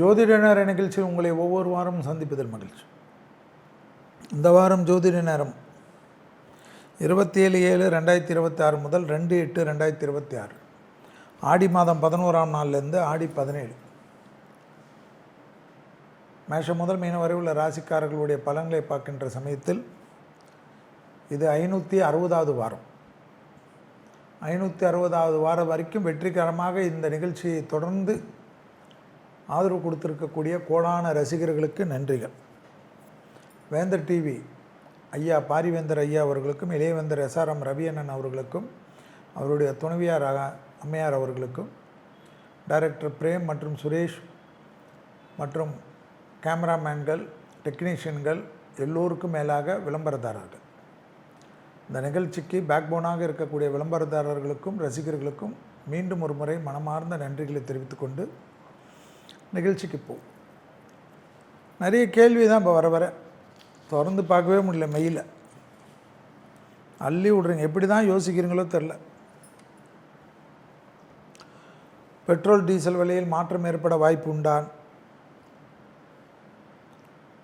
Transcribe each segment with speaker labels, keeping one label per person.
Speaker 1: ஜோதிட நேர நிகழ்ச்சியில் உங்களை ஒவ்வொரு வாரமும் சந்திப்பதில் மகிழ்ச்சி. இந்த வாரம் ஜோதிட நேரம் 27/7/2026 முதல் 2/8/2026, ஆடி மாதம் 11ஆம் நாள்லேருந்து ஆடி 17. மேஷம் முதல் மீனம் வரை உள்ள ராசிக்காரர்களுடைய பலன்களை பார்க்கின்ற சமயத்தில் இது 560வது வாரம். 560வது வாரம் வரைக்கும் வெற்றிகரமாக இந்த நிகழ்ச்சியை தொடர்ந்து ஆதரவு கொடுத்திருக்கக்கூடிய கோடான ரசிகர்களுக்கு நன்றிகள். வேந்தர் டிவி ஐயா பாரிவேந்தர் ஐயா அவர்களுக்கும், இளையவேந்தர் SRM ரவி அண்ணன் அவர்களுக்கும், அவருடைய துணைவியார் அம்மையார் அவர்களுக்கும், டைரக்டர் பிரேம் மற்றும் சுரேஷ் மற்றும் கேமராமேன்கள், டெக்னீஷியன்கள் எல்லோருக்கும் மேலாக விளம்பரதாரர்கள், இந்த நிகழ்ச்சிக்கு பேக்போனாக இருக்கக்கூடிய விளம்பரதாரர்களுக்கும் ரசிகர்களுக்கும் மீண்டும் ஒரு முறை மனமார்ந்த நன்றிகளை தெரிவித்துக்கொண்டு நிகழ்ச்சிக்கு போ. நிறைய கேள்வி தான் இப்போ வர திறந்து பார்க்கவே முடியல. மெயில அள்ளி விட்றீங்க. எப்படி தான் யோசிக்கிறீங்களோ தெரில. பெட்ரோல் டீசல் விலையில் மாற்றம் ஏற்பட வாய்ப்பு உண்டான்?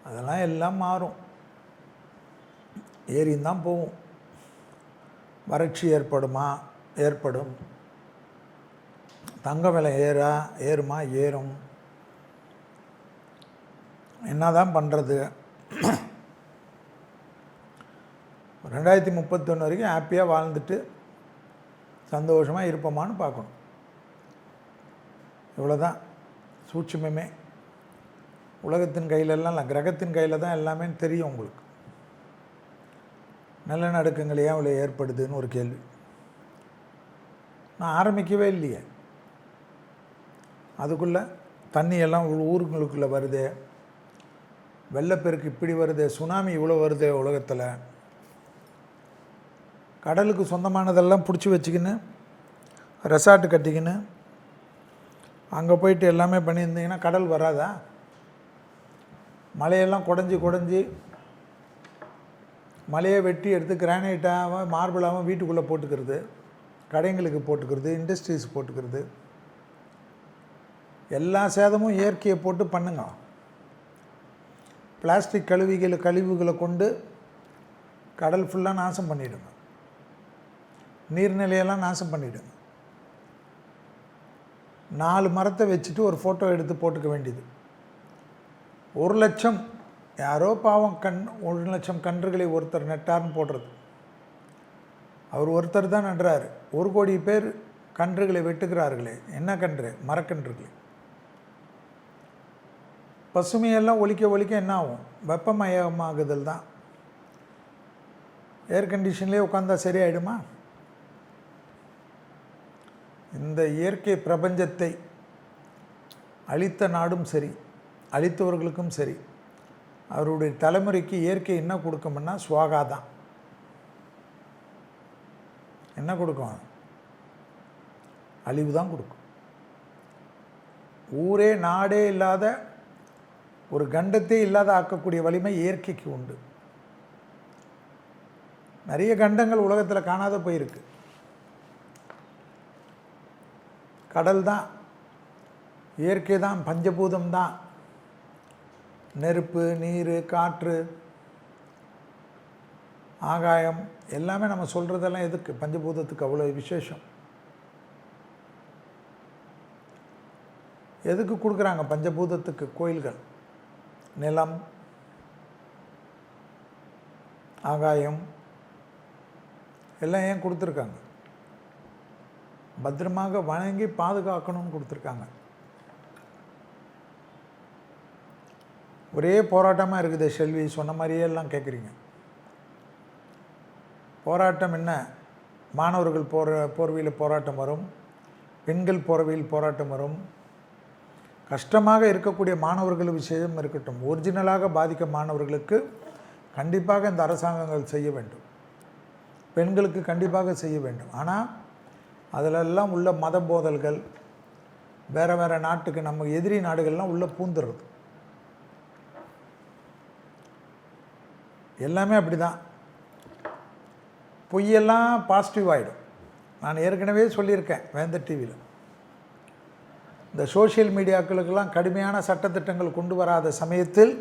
Speaker 1: அதெல்லாம் எல்லாம் மாறும், ஏறியும் தான் போகும். வறட்சி ஏற்படுமா? ஏற்படும். தங்க விலை ஏறுமா? ஏறும். என்ன தான் பண்ணுறது? 2031 வரைக்கும் ஹாப்பியாக வாழ்ந்துட்டு சந்தோஷமாக இருப்போமான்னு பார்க்கணும். இவ்வளோதான் சூட்சுமே. உலகத்தின் கையிலெல்லாம் இல்லை, கிரகத்தின் கையில் தான் எல்லாமே தெரியும் உங்களுக்கு. நிலநடுக்கங்கள் ஏன் இவ்வளோ ஏற்படுதுன்னு ஒரு கேள்வி. நான் ஆரம்பிக்கவே இல்லையே, அதுக்குள்ளே தண்ணியெல்லாம் ஊருங்களுக்குள்ளே வருது, வெள்ளப்பெருக்கு இப்படி வருது, சுனாமி இவ்வளோ வருது உலகத்தில். கடலுக்கு சொந்தமானதெல்லாம் பிடிச்சி வச்சுக்கின்னு ரெசார்ட்டு கட்டிக்கின்னு அங்கே போயிட்டு எல்லாமே பண்ணியிருந்தீங்கன்னா கடல் வராதா? மலையெல்லாம் குடஞ்சி மலையை வெட்டி எடுத்து கிரானைட்டாக மார்பிளாகவும் வீட்டுக்குள்ளே போட்டுக்கிறது, கடைங்களுக்கு போட்டுக்கிறது, இண்டஸ்ட்ரீஸ் போட்டுக்கிறது, எல்லா சேதமும் இயற்கையை போட்டு பண்ணுங்க. பிளாஸ்டிக் கழிவுகளை கொண்டு கடல் ஃபுல்லாக நாசம் பண்ணிவிடுங்க, நீர்நிலையெல்லாம் நாசம் பண்ணிவிடுங்க. 4 மரத்தை வச்சுட்டு ஒரு ஃபோட்டோ எடுத்து போட்டுக்க வேண்டியது. 1 லட்சம் யாரோ பாவம் 1 லட்சம் கன்றுகளை ஒருத்தர் நட்டார்னு போடுறது. அவர் ஒருத்தர் தான் நடுறாரு. 1 கோடி பேர் கன்றுகளை வெட்டுக்கிறார்களே. என்ன கன்று? மரக்கன்றுகளை. பசுமையெல்லாம் ஒழிக்க என்ன ஆகும்? வெப்பமயமாகுதல் தான். ஏர் கண்டிஷன்லேயே உட்காந்தா சரியாயிடுமா? இந்த இயற்கை பிரபஞ்சத்தை அழித்த நாடும் சரி, அழித்தவர்களுக்கும் சரி, அவருடைய தலைமுறைக்கு இயற்கை என்ன கொடுக்கும்னா சுவாகா தான். என்ன கொடுக்கும்? அழிவு தான் கொடுக்கும். ஊரே நாடே இல்லாத, ஒரு கண்டத்தே இல்லாத ஆக்கக்கூடிய வலிமை இயற்கைக்கு உண்டு. நிறைய கண்டங்கள் உலகத்தில் காணாத போயிருக்கு. கடல் தான், இயற்கை தான், பஞ்சபூதம் தான். நெருப்பு, நீர், காற்று, ஆகாயம் எல்லாமே நம்ம சொல்கிறதெல்லாம் எதுக்கு? பஞ்சபூதத்துக்கு அவ்வளோ விசேஷம். எதுக்கு கொடுக்குறாங்க பஞ்சபூதத்துக்கு கோயில்கள்? நிலம், ஆகாயம் எல்லாம் ஏன் கொடுத்துருக்காங்க? பத்திரமாக வணங்கி பாதுகாக்கணும்னு கொடுத்துருக்காங்க. ஒரே போராட்டமாக இருக்குது. செல்வி சொன்ன மாதிரியே எல்லாம் கேட்குறீங்க. போராட்டம் என்ன? மாணவர்கள் போர்வையில் போராட்டம் வரும், பெண்கள் போர்வையில் போராட்டம் வரும். கஷ்டமாக இருக்கக்கூடிய மாணவர்கள் விஷயம் இருக்கட்டும், ஒரிஜினலாக பாதிக்க மாணவர்களுக்கு கண்டிப்பாக இந்த அரசாங்கங்கள் செய்ய வேண்டும். பெண்களுக்கு கண்டிப்பாக செய்ய வேண்டும். ஆனால் அதிலெல்லாம் உள்ள மத போதல்கள், வேறு நாட்டுக்கு, நம்ம எதிரி நாடுகள்லாம் உள்ளே பூந்துடுறது. எல்லாமே அப்படி தான். பொய்யெல்லாம் பாசிட்டிவ் ஆகிடும். நான் ஏற்கனவே சொல்லியிருக்கேன் வேந்தர் டிவியில். இந்த சோஷியல் மீடியாக்களுக்கெல்லாம் கடுமையான சட்டத்திட்டங்கள் கொண்டு வராத சமயத்தில்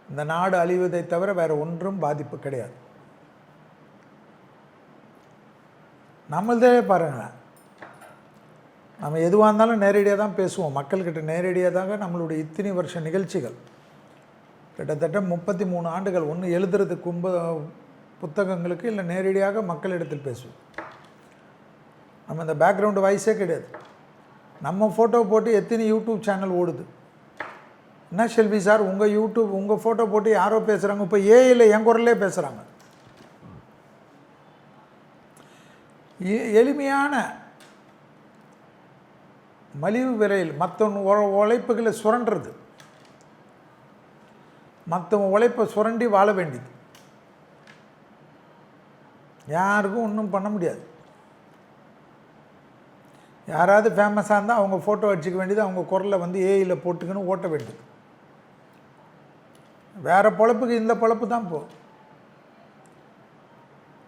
Speaker 1: இந்த நாடு அழிவதை தவிர வேறு ஒன்றும் பாதிப்பு கிடையாது. நம்மளதே பாருங்களேன், நம்ம எதுவாக இருந்தாலும் நேரடியாக தான் பேசுவோம், மக்கள்கிட்ட நேரடியாக தாங்க நம்மளுடைய இத்தனை வருஷ நிகழ்ச்சிகள். கிட்டத்தட்ட 33 ஆண்டுகள் ஒன்று எழுதுறதுக்கு புத்தகங்களுக்கு இல்லை நேரடியாக மக்களிடத்தில் பேசுவோம். நம்ம இந்த பேக்ரவுண்டு வாய்ஸே கிடையாது. நம்ம ஃபோட்டோ போட்டு எத்தனை யூடியூப் சேனல் ஓடுது. என்ன செல்வி சார் உங்கள் யூடியூப் உங்கள் ஃபோட்டோ போட்டு யாரோ பேசுகிறாங்க, இப்போ ஏஐயில் என் குரல்லே பேசுகிறாங்க. எளிமையான மலிவு விலையில் மற்ற உழைப்புகளை சுரண்டுறது, மற்ற உழைப்பை சுரண்டி வாழ வேண்டியது. யாருக்கும் ஒன்றும் பண்ண முடியாது. யாராவது ஃபேமஸாக இருந்தால் அவங்க ஃபோட்டோ அடிச்சிக்க வேண்டியது, அவங்க குரலை வந்து ஏஐயில் போட்டுக்கணும் ஓட்ட வேண்டியது. வேறு பொழப்புக்கு இந்த பொழப்பு தான் போகும்.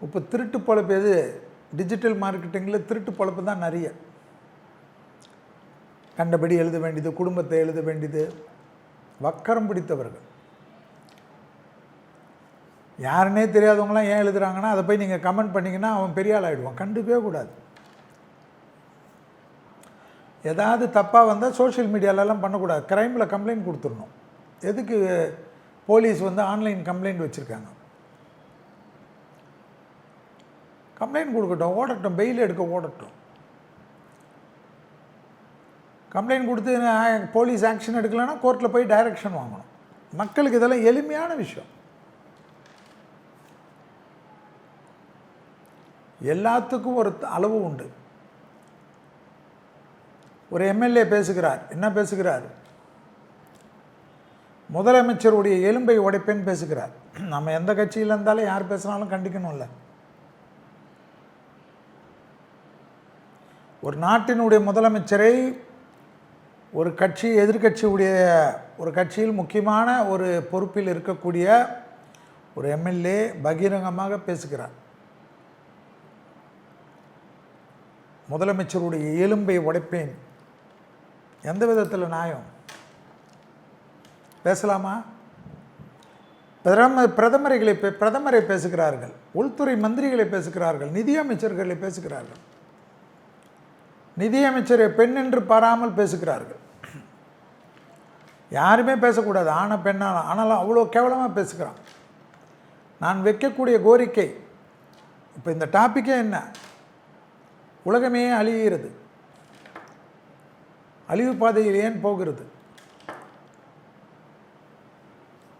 Speaker 1: இப்போ திருட்டு பொழப்பு எது? டிஜிட்டல் மார்க்கெட்டிங்கில் திருட்டு பொழப்பு தான் நிறைய. கண்டபடி எழுத வேண்டியது, குடும்பத்தை எழுத வேண்டியது, வக்கரம் பிடித்தவர்கள். யாருன்னே தெரியாதவங்களாம் ஏன் எழுதுகிறாங்கன்னா அதை போய் நீங்கள் கமெண்ட் பண்ணிங்கன்னா அவன் பெரிய ஆள் ஆகிடுவான். கண்டுக்கவே கூடாது. ஏதாவது தப்பாக வந்தால் சோஷியல் மீடியாலெலாம் பண்ணக்கூடாது. க்ரைமில் கம்ப்ளைண்ட் கொடுத்துடணும். எதுக்கு போலீஸ் வந்து ஆன்லைன் கம்ப்ளைண்ட் வச்சுருக்காங்க? கம்ப்ளைண்ட் கொடுக்கட்டும், ஓடட்டும், பெயில் எடுக்க ஓடட்டும். கம்ப்ளைண்ட் கொடுத்து போலீஸ் ஆக்ஷன் எடுக்கலைன்னா கோர்ட்டில் போய் டைரக்ஷன் வாங்கணும். மக்களுக்கு இதெல்லாம் எளிமையான விஷயம். எல்லாத்துக்கும் ஒரு அளவு உண்டு. ஒரு எம்எல்ஏ பேசுகிறார், என்ன பேசுகிறார்? முதலமைச்சருடைய எலும்பை உடைப்பேன்னு பேசுகிறார். நம்ம எந்த கட்சியில் இருந்தாலும் யார் பேசினாலும் கண்டிக்கணும்ல. ஒரு நாட்டினுடைய முதலமைச்சரை ஒரு கட்சி எதிர்கட்சியுடைய ஒரு கட்சியில் முக்கியமான ஒரு பொறுப்பில் இருக்கக்கூடிய ஒரு எம்எல்ஏ பகிரங்கமாக பேசுகிறார். முதலமைச்சருடைய எலும்பை உடைப்பேன். எந்த விதத்தில் நியாயம்? பேசலாமா? பிரதமரை பேசுகிறார்கள், உள்துறை மந்திரிகளை பேசுகிறார்கள், நிதியமைச்சர்களை பேசுகிறார்கள், நிதியமைச்சரை பெண் என்று பாராமல் பேசுகிறார்கள். யாருமே பேசக்கூடாது, ஆன பெண்ணால். ஆனாலும் அவ்வளோ கேவலமாக பேசுகிறான். நான் வைக்கக்கூடிய கோரிக்கை, இப்போ இந்த டாப்பிக்கே என்ன? உலகமே அழிகிறது, அழிவு பாதையில் ஏன் போகிறது?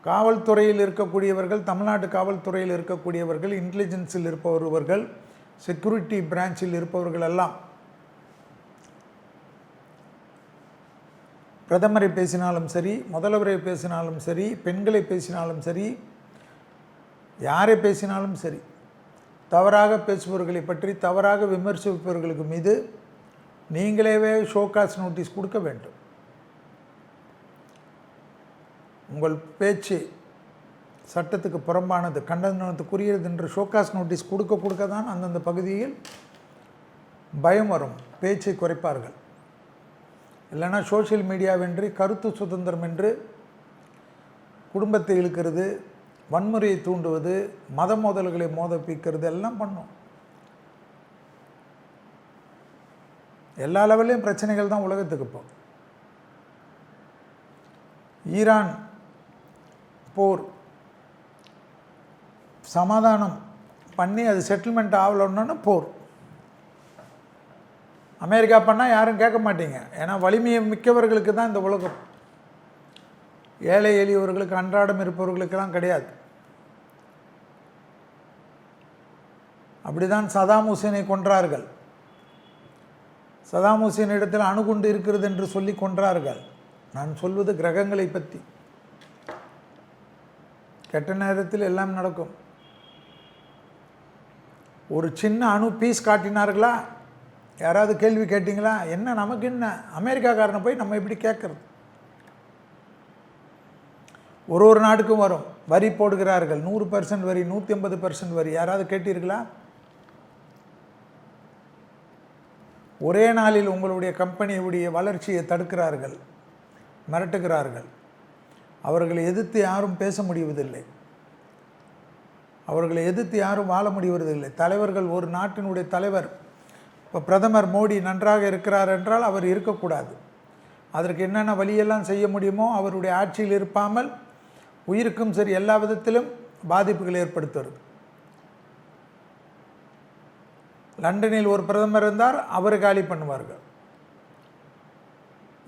Speaker 1: காவல்துறையில் இருக்கக்கூடியவர்கள், தமிழ்நாட்டு காவல்துறையில் இருக்கக்கூடியவர்கள், இன்டெலிஜென்ஸில் இருப்பவர்கள், செக்யூரிட்டி பிரான்ச்சில் இருப்பவர்கள் எல்லாம் பிரதமரை பேசினாலும் சரி, முதல்வரை பேசினாலும் சரி, பெண்களை பேசினாலும் சரி, யாரை பேசினாலும் சரி, தவறாக பேசுபவர்களை பற்றி தவறாக விமர்சிப்பவர்களுக்கு மீது நீங்களேவே ஷோகாஸ் நோட்டீஸ் கொடுக்க வேண்டும். உங்கள் பேச்சு சட்டத்துக்கு புறம்பானது, கண்டனத்துக்குரியது என்று ஷோகாஸ் நோட்டீஸ் கொடுக்க தான் அந்தந்த பகுதியில் பயம் வரும், பேச்சை குறைப்பார்கள். இல்லைன்னா சோஷியல் மீடியாவென்று, கருத்து சுதந்திரம் என்று குடும்பத்தை இழுக்கிறது, வன்முறையை தூண்டுவது, மத மோதல்களை மோதப்பிக்கிறது எல்லாம் பண்ணும். எல்லா லெவல்லையும் பிரச்சனைகள் தான் உலகத்துக்கு. இப்போ ஈரான் போர் சமாதானம் பண்ணி அது செட்டில்மெண்ட் ஆகலன்னா போர். அமெரிக்கா பண்ணால் யாரும் கேட்க மாட்டீங்க. ஏன்னா வலிமையை மிக்கவர்களுக்கு தான் இந்த உலகம். ஏழை எளியவர்களுக்கு, அன்றாடம் இருப்பவர்களுக்கெல்லாம் கிடையாது. அப்படிதான் சதாம் ஹுசேனை கொன்றார்கள். சதாம் ஹுசேன் இடத்தில் அணுகுண்டு இருக்கிறது என்று சொல்லி கொன்றார்கள். நான் சொல்வது கிரகங்களை பற்றி. கெட்ட நேரத்தில் எல்லாம் நடக்கும். ஒரு சின்ன அணு பீஸ் காட்டினார்களா? யாராவது கேள்வி கேட்டிங்களா? என்ன நமக்கு என்ன? அமெரிக்காக்காரனை போய் நம்ம எப்படி கேட்குறது? ஒரு நாட்டுக்கும் வரும், வரி போடுகிறார்கள், 100% வரி, 150% வரி. யாராவது கேட்டீர்களா? ஒரே நாளில் உங்களுடைய கம்பெனியுடைய வளர்ச்சியை தடுக்கிறார்கள், மிரட்டுகிறார்கள். அவர்களை எதிர்த்து யாரும் பேச முடிவதில்லை, அவர்களை எதிர்த்து யாரும் வாழ முடிவதில்லை. தலைவர்கள், ஒரு நாட்டினுடைய தலைவர், இப்போ பிரதமர் மோடி நன்றாக இருக்கிறார் என்றால் அவர் இருக்கக்கூடாது. அதற்கு என்னென்ன வழியெல்லாம் செய்ய முடியுமோ அவருடைய ஆட்சியில் இருப்பாமல் உயிருக்கும் சரி எல்லா விதத்திலும் பாதிப்புகளை ஏற்படுத்துவது. லண்டனில் ஒரு பிரதமர் இருந்தார், அவர் காலி பண்ணுவார்கள்.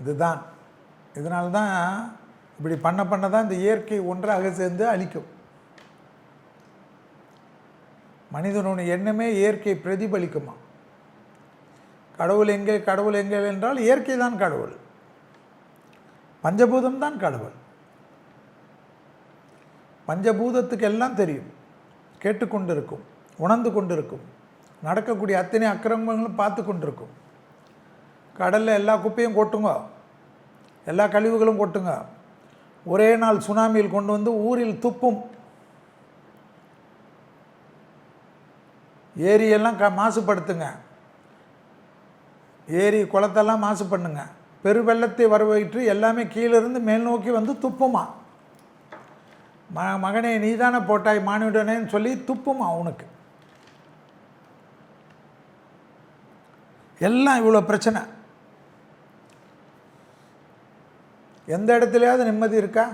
Speaker 1: இதுதான், இதனால்தான் இப்படி பண்ண தான் இந்த இயற்கை ஒன்றாக சேர்ந்து அழிக்கும். மனிதனுடைய எண்ணமே இயற்கை பிரதிபலிக்குமா? கடவுள் எங்கே, கடவுள் எங்கே என்றால் இயற்கை தான் கடவுள், பஞ்சபூதம் தான் கடவுள். பஞ்சபூதத்துக்கு எல்லாம் தெரியும், கேட்டுக்கொண்டிருக்கும், உணர்ந்து கொண்டிருக்கும், நடக்கக்கூடிய அத்தனை அக்கிரமங்களும் பார்த்து கொண்டிருக்கும். கடலில் எல்லா குப்பையும் கொட்டுங்க, எல்லா கழிவுகளும் கொட்டுங்க, ஒரே நாள் சுனாமியில் கொண்டு வந்து ஊரில் துப்பும். ஏரியெல்லாம் மாசுபடுத்துங்க, ஏரி குளத்தெல்லாம் மாசு பண்ணுங்க, பெருவெள்ளத்தை வரவழைத்து எல்லாமே கீழிருந்து மேல் நோக்கி வந்து துப்புமா. மகனே நீதானே போட்டாய் மானிடனேன்னு சொல்லி துப்புமா உனக்கு. எல்லாம் இவ்வளோ பிரச்சனை. எந்த இடத்துலையாவது நிம்மதி இருக்கா?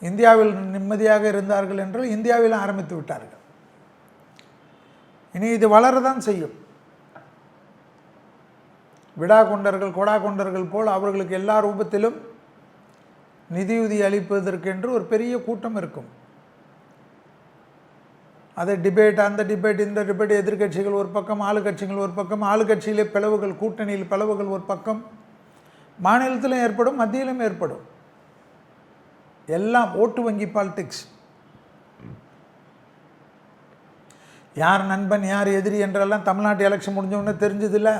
Speaker 1: இந்தியாவில் நிம்மதியாக இருந்தார்கள் என்றால் இந்தியாவில் ஆரம்பித்து விட்டார்கள். இனி இது வளரதான் செய்யும். விடா கொண்டர்கள், கொடா கொண்டர்கள் போல் அவர்களுக்கு எல்லா ரூபத்திலும் நிதியுதவி அளிப்பதற்கென்று ஒரு பெரிய கூட்டம் இருக்கும். அதை டிபேட், அந்த டிபேட், இந்த டிபேட், எதிர்கட்சிகள் ஒரு பக்கம், ஆளுங்கட்சிகள் ஒரு பக்கம், ஆளுங்கட்சியிலே பிளவுகள், கூட்டணியில் பிளவுகள் ஒரு பக்கம், மாநிலத்திலும் ஏற்படும், மத்தியிலும் ஏற்படும். எல்லாம் ஓட்டு வங்கி பாலிடிக்ஸ். யார் நண்பன் யார் எதிரி என்றெல்லாம் தமிழ்நாட்டு எலெக்ஷன் முடிஞ்சவொன்னே தெரிஞ்சதில்ல.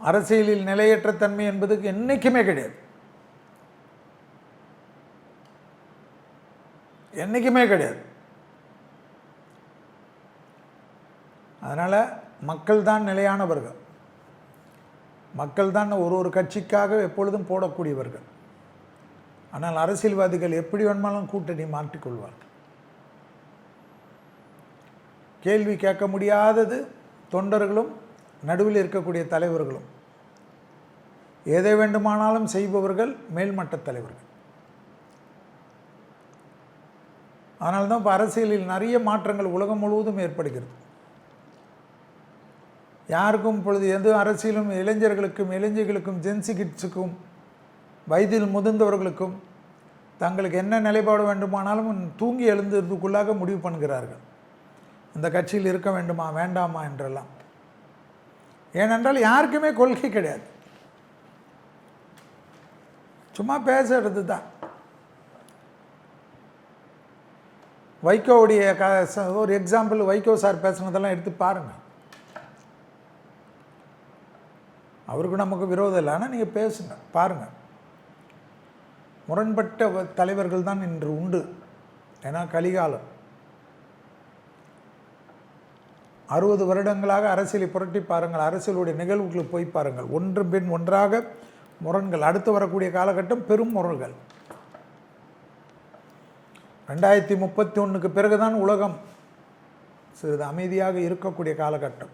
Speaker 1: அரசியலில் நிலையற்ற தன்மை என்பதுக்கு என்றைக்குமே கிடையாது, என்றைக்குமே கிடையாது. அதனால் மக்கள் தான் நிலையானவர்கள், மக்கள் தான் ஒரு கட்சிக்காக எப்பொழுதும் போடக்கூடியவர்கள். ஆனால் அரசியல்வாதிகள் எப்படி வேணுமாலும் கூட்டணி மாற்றிக்கொள்வார்கள். கேள்வி கேட்க முடியாதது தொண்டர்களும் நடுவில் இருக்கக்கூடிய தலைவர்களும், எதை வேண்டுமானாலும் செய்பவர்கள் மேல்மட்ட தலைவர்கள். அதனால்தான் இப்போ அரசியலில் நிறைய மாற்றங்கள் உலகம் முழுவதும் ஏற்படுகிறது. யாருக்கும் இப்பொழுது எந்த அரசியலும் இளைஞர்களுக்கும், இளைஞர்களுக்கும், ஜென்சி கிட்ஸுக்கும், வயதில் முதிர்ந்தவர்களுக்கும் தங்களுக்கு என்ன நிலைப்பாடு வேண்டுமானாலும் தூங்கி எழுந்ததுக்குள்ளாக முடிவு பண்ணுகிறார்கள். இந்த கட்சியில் இருக்க வேண்டுமா வேண்டாமா என்றெல்லாம். ஏனென்றால் யாருக்குமே கொள்கை கிடையாது, சும்மா பேசுறது தான். வைகோவுடைய ஒரு எக்ஸாம்பிள், வைகோ சார் பேசுனதெல்லாம் எடுத்து பாருங்கள். அவருக்கு நமக்கு விரோதம் இல்லை, ஆனால் நீங்கள் பேசுங்க, பாருங்கள். முரண்பட்ட தலைவர்கள் தான் இன்று உண்டு. ஏன்னா கலிகாலம். 60 வருடங்களாக அரசியலை புரட்டி பாருங்கள், அரசியலுடைய நிகழ்வுகளுக்கு போய் பாருங்கள். ஒன்று பின் ஒன்றாக முரண்கள். அடுத்து வரக்கூடிய காலகட்டம் பெரும் முரண்கள். 2031க்கு பிறகுதான் உலகம் சிறிது அமைதியாக இருக்கக்கூடிய காலகட்டம்.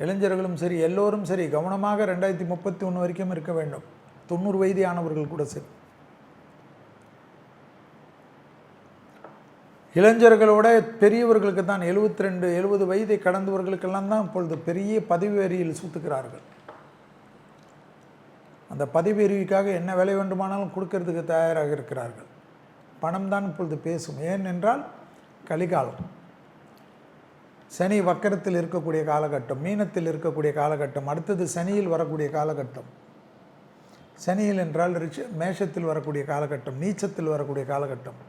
Speaker 1: இளைஞர்களும் சரி, எல்லோரும் சரி, கவனமாக 2031 வரைக்கும் இருக்க வேண்டும். 90 வயது ஆனவர்கள் கூட சரி. இளைஞர்களோட பெரியவர்களுக்கு தான் 72, 70 வயதை கடந்தவர்களுக்கெல்லாம் தான் இப்பொழுது பெரிய பதவி வெறியில் சுற்றுக்கிறார்கள். அந்த பதவி வெறிக்காக என்ன விலை வேண்டுமானாலும் கொடுக்கறதுக்கு தயாராக இருக்கிறார்கள். பணம் தான் இப்பொழுது பேசும். ஏனென்றால் கலிகாலம். சனி வக்கரத்தில் இருக்கக்கூடிய காலகட்டம், மீனத்தில் இருக்கக்கூடிய காலகட்டம், அடுத்தது சனியில் வரக்கூடிய காலகட்டம். சனியில் என்றால் மேஷத்தில் வரக்கூடிய காலகட்டம், நீச்சத்தில் வரக்கூடிய காலகட்டம்.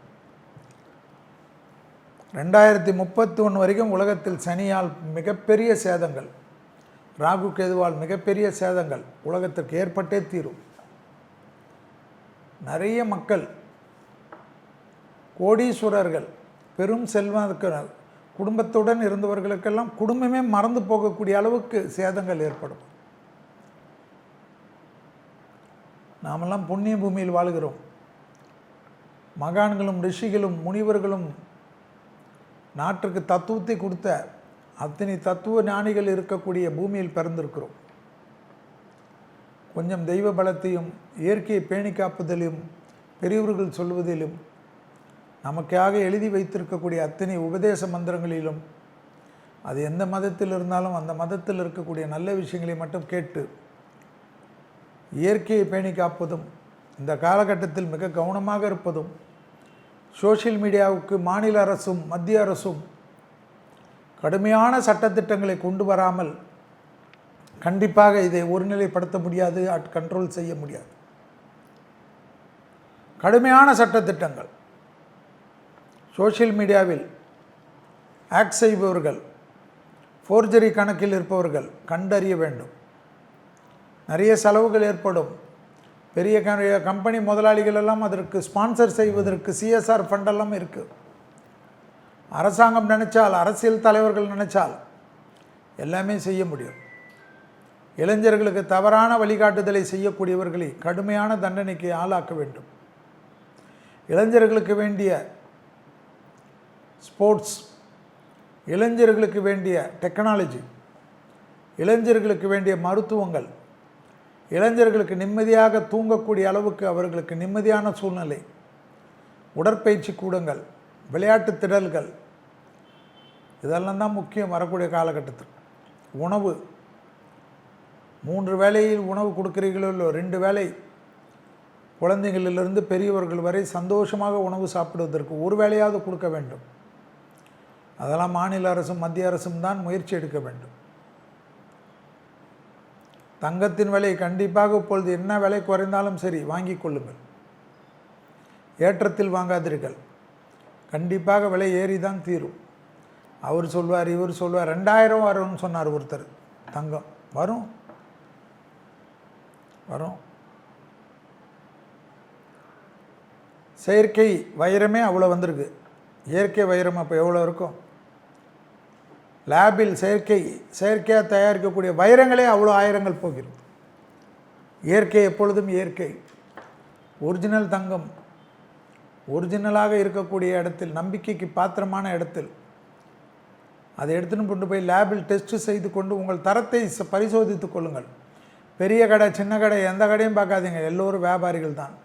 Speaker 1: 2031 வரைக்கும் உலகத்தில் சனியால் மிகப்பெரிய சேதங்கள், ராகு கேதுவால் மிகப்பெரிய சேதங்கள் உலகத்திற்கு ஏற்பட்டே தீரும். நிறைய மக்கள், கோடீஸ்வரர்கள், பெரும் செல்வந்தர்கள், குடும்பத்துடன் இருந்தவர்களுக்கெல்லாம் குடும்பமே மறந்து போகக்கூடிய அளவுக்கு சேதங்கள் ஏற்படும். நாமெல்லாம் புண்ணிய பூமியில் வாழ்கிறோம். மகான்களும் ரிஷிகளும் முனிவர்களும் நாட்டுக்கு தத்துவத்தை கொடுத்த அத்தனை தத்துவ ஞானிகள் இருக்கக்கூடிய பூமியில் பிறந்திருக்கிறோம். கொஞ்சம் தெய்வ பலத்தையும் இயற்கையை பேணி காப்பதிலும் பெரியவர்கள் சொல்வதிலும் நமக்காக எழுதி வைத்திருக்கக்கூடிய அத்தனை உபதேச மந்திரங்களிலும் அது எந்த மதத்தில் இருந்தாலும் அந்த மதத்தில் இருக்கக்கூடிய நல்ல விஷயங்களை மட்டும் கேட்டு இயற்கையை பேணி காப்பதும் இந்த காலகட்டத்தில் மிக கவனமாக இருப்பதும் சோஷியல் மீடியாவுக்கு மாநில அரசும் மத்திய அரசும் கடுமையான சட்டத்திட்டங்களை கொண்டு வராமல் கண்டிப்பாக இதை ஒருநிலைப்படுத்த முடியாது, கண்ட்ரோல் செய்ய முடியாது. கடுமையான சட்டத்திட்டங்கள் சோஷியல் மீடியாவில் ஆக்ட் செய்பவர்கள், ஃபோர்ஜரி கணக்கில் இருப்பவர்கள் கண்டறிய வேண்டும். நிறைய செலவுகள் ஏற்படும். பெரிய கம்பெனி முதலாளிகள் எல்லாம் அதற்கு ஸ்பான்சர் செய்வதற்கு சிஎஸ்ஆர் ஃபண்டெல்லாம் இருக்குது. அரசாங்கம் நினைச்சால், அரசியல் தலைவர்கள் நினைச்சால் எல்லாமே செய்ய முடியும். இளைஞர்களுக்கு தவறான வழிகாட்டுதலை செய்யக்கூடியவர்களை கடுமையான தண்டனைக்கு ஆளாக்க வேண்டும். இளைஞர்களுக்கு வேண்டிய ஸ்போர்ட்ஸ், இளைஞர்களுக்கு வேண்டிய டெக்னாலஜி, இளைஞர்களுக்கு வேண்டிய மருத்துவங்கள், இளைஞர்களுக்கு நிம்மதியாக தூங்கக்கூடிய அளவுக்கு அவர்களுக்கு நிம்மதியான சூழ்நிலை, உடற்பயிற்சி கூடங்கள், விளையாட்டு திடல்கள், இதெல்லாம் தான் முக்கியம் வரக்கூடிய காலகட்டத்தில். உணவு, 3 வேளையில் உணவு கொடுக்குறீங்களோ இல்லை, 2 வேளை குழந்தைகளிலிருந்து பெரியவர்கள் வரை சந்தோஷமாக உணவு சாப்பிடுவதற்கு 1 வேளையாவது கொடுக்க வேண்டும். அதெல்லாம் மாநில அரசும் மத்திய அரசும் தான் முயற்சி எடுக்க வேண்டும். தங்கத்தின் விலை கண்டிப்பாக இப்பொழுது என்ன விலை குறைந்தாலும் சரி வாங்கி கொள்ளுங்கள். ஏற்றத்தில் வாங்காதீர்கள். கண்டிப்பாக விலை ஏறி தான் தீரும். அவர் சொல்வார், இவர் சொல்வார், 2000 வரும்னு சொன்னார் ஒருத்தர். தங்கம் வரும் வரும். செயற்கை வைரமே அவ்வளோ வந்திருக்கு. இயற்கை வைரம் அப்போ எவ்வளோ இருக்கும்? லேபில் செயற்கையாக தயாரிக்கக்கூடிய வைரங்களே அவ்வளோ ஆயிரங்கள் போகிறது. இயற்கை எப்பொழுதும் இயற்கை. ஒரிஜினல் தங்கம் ஒரிஜினலாக இருக்கக்கூடிய இடத்தில், நம்பிக்கைக்கு பாத்திரமான இடத்தில் அதை எடுத்துன்னு கொண்டு போய் லேபில் டெஸ்ட் செய்து கொண்டு உங்கள் தரத்தை பரிசோதித்து கொள்ளுங்கள். பெரிய கடை சின்ன கடை எந்த கடையும் பார்க்காதீங்க, எல்லோரும் வியாபாரிகள் தான்.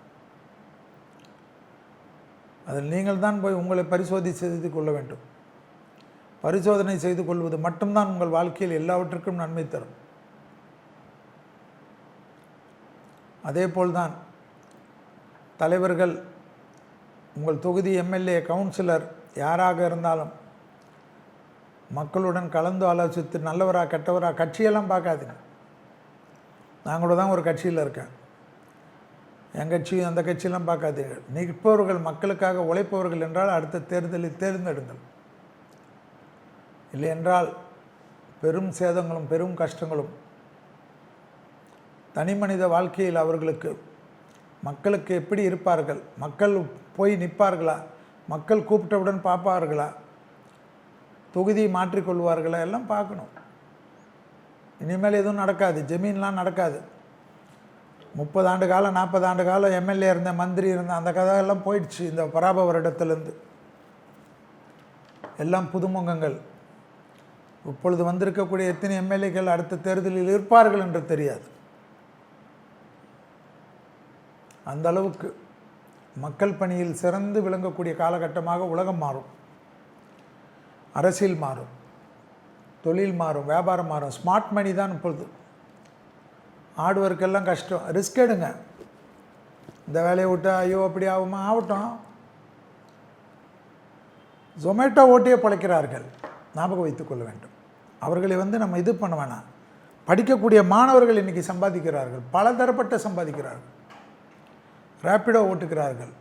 Speaker 1: அதில் நீங்கள் தான் போய் உங்களை செய்து கொள்ள வேண்டும். பரிசோதனை செய்து கொள்வது மட்டும்தான் உங்கள் வாழ்க்கையில் எல்லாவற்றுக்கும் நன்மை தரும். அதேபோல்தான் தலைவர்கள், உங்கள் தொகுதி எம்எல்ஏ, கவுன்சிலர் யாராக இருந்தாலும் மக்களுடன் கலந்து ஆலோசித்து நல்லவரா கெட்டவரா கட்சியெல்லாம் பார்க்காதீங்க. நான் கூட தான் ஒரு கட்சியில் இருக்கேன், என் கட்சி அந்த கட்சியெல்லாம் பார்க்காதீர்கள். நிற்பவர்கள், மக்களுக்காக உழைப்பவர்கள் என்றால் அடுத்த தேர்தலில் தேர்ந்தெடுங்கள். இல்லை என்றால் பெரும் சேதங்களும் பெரும் கஷ்டங்களும், தனி மனித வாழ்க்கையில் அவர்களுக்கு, மக்களுக்கு எப்படி இருப்பார்கள், மக்கள் போய் நிற்பார்களா, மக்கள் கூப்பிட்டவுடன் பார்ப்பார்களா, தொகுதியை மாற்றிக்கொள்வார்களா, எல்லாம் பார்க்கணும். இனிமேல் எதுவும் நடக்காது, ஜமீன்லாம் நடக்காது. 30 ஆண்டு காலம் 40 ஆண்டு காலம் எம்எல்ஏ இருந்த, மந்திரி இருந்த, அந்த கதையெல்லாம் போயிடுச்சு. இந்த பராப வருடத்திலேருந்து எல்லாம் புதுமுகங்கள். இப்பொழுது வந்திருக்கக்கூடிய எத்தனை எம்எல்ஏக்கள் அடுத்த தேர்தலில் இருப்பார்கள் என்று தெரியாது. அந்த அளவுக்கு மக்கள் பணியில் சிறந்து விளங்கக்கூடிய காலகட்டமாக உலகம் மாறும், அரசியல் மாறும், தொழில் மாறும், வியாபாரம் மாறும். ஸ்மார்ட் மணி தான் இப்பொழுது. ஆடுவர்க்கெல்லாம் கஷ்டம், ரிஸ்க் எடுங்க. இந்த வேலையை விட்டு ஐயோ அப்படி ஆகுமா, ஆகட்டும். ஜொமேட்டோ ஓட்டியே பிழைக்கிறார்கள், ஞாபகம் வைத்துக்கொள்ள வேண்டும். அவர்களை நம்ம இது பண்ண வேணாம். படிக்கக்கூடிய மாணவர்கள் இன்றைக்கி சம்பாதிக்கிறார்கள், பல தரப்பட்ட சம்பாதிக்கிறார்கள், ரேப்பிடோ ஓட்டுகிறார்கள்.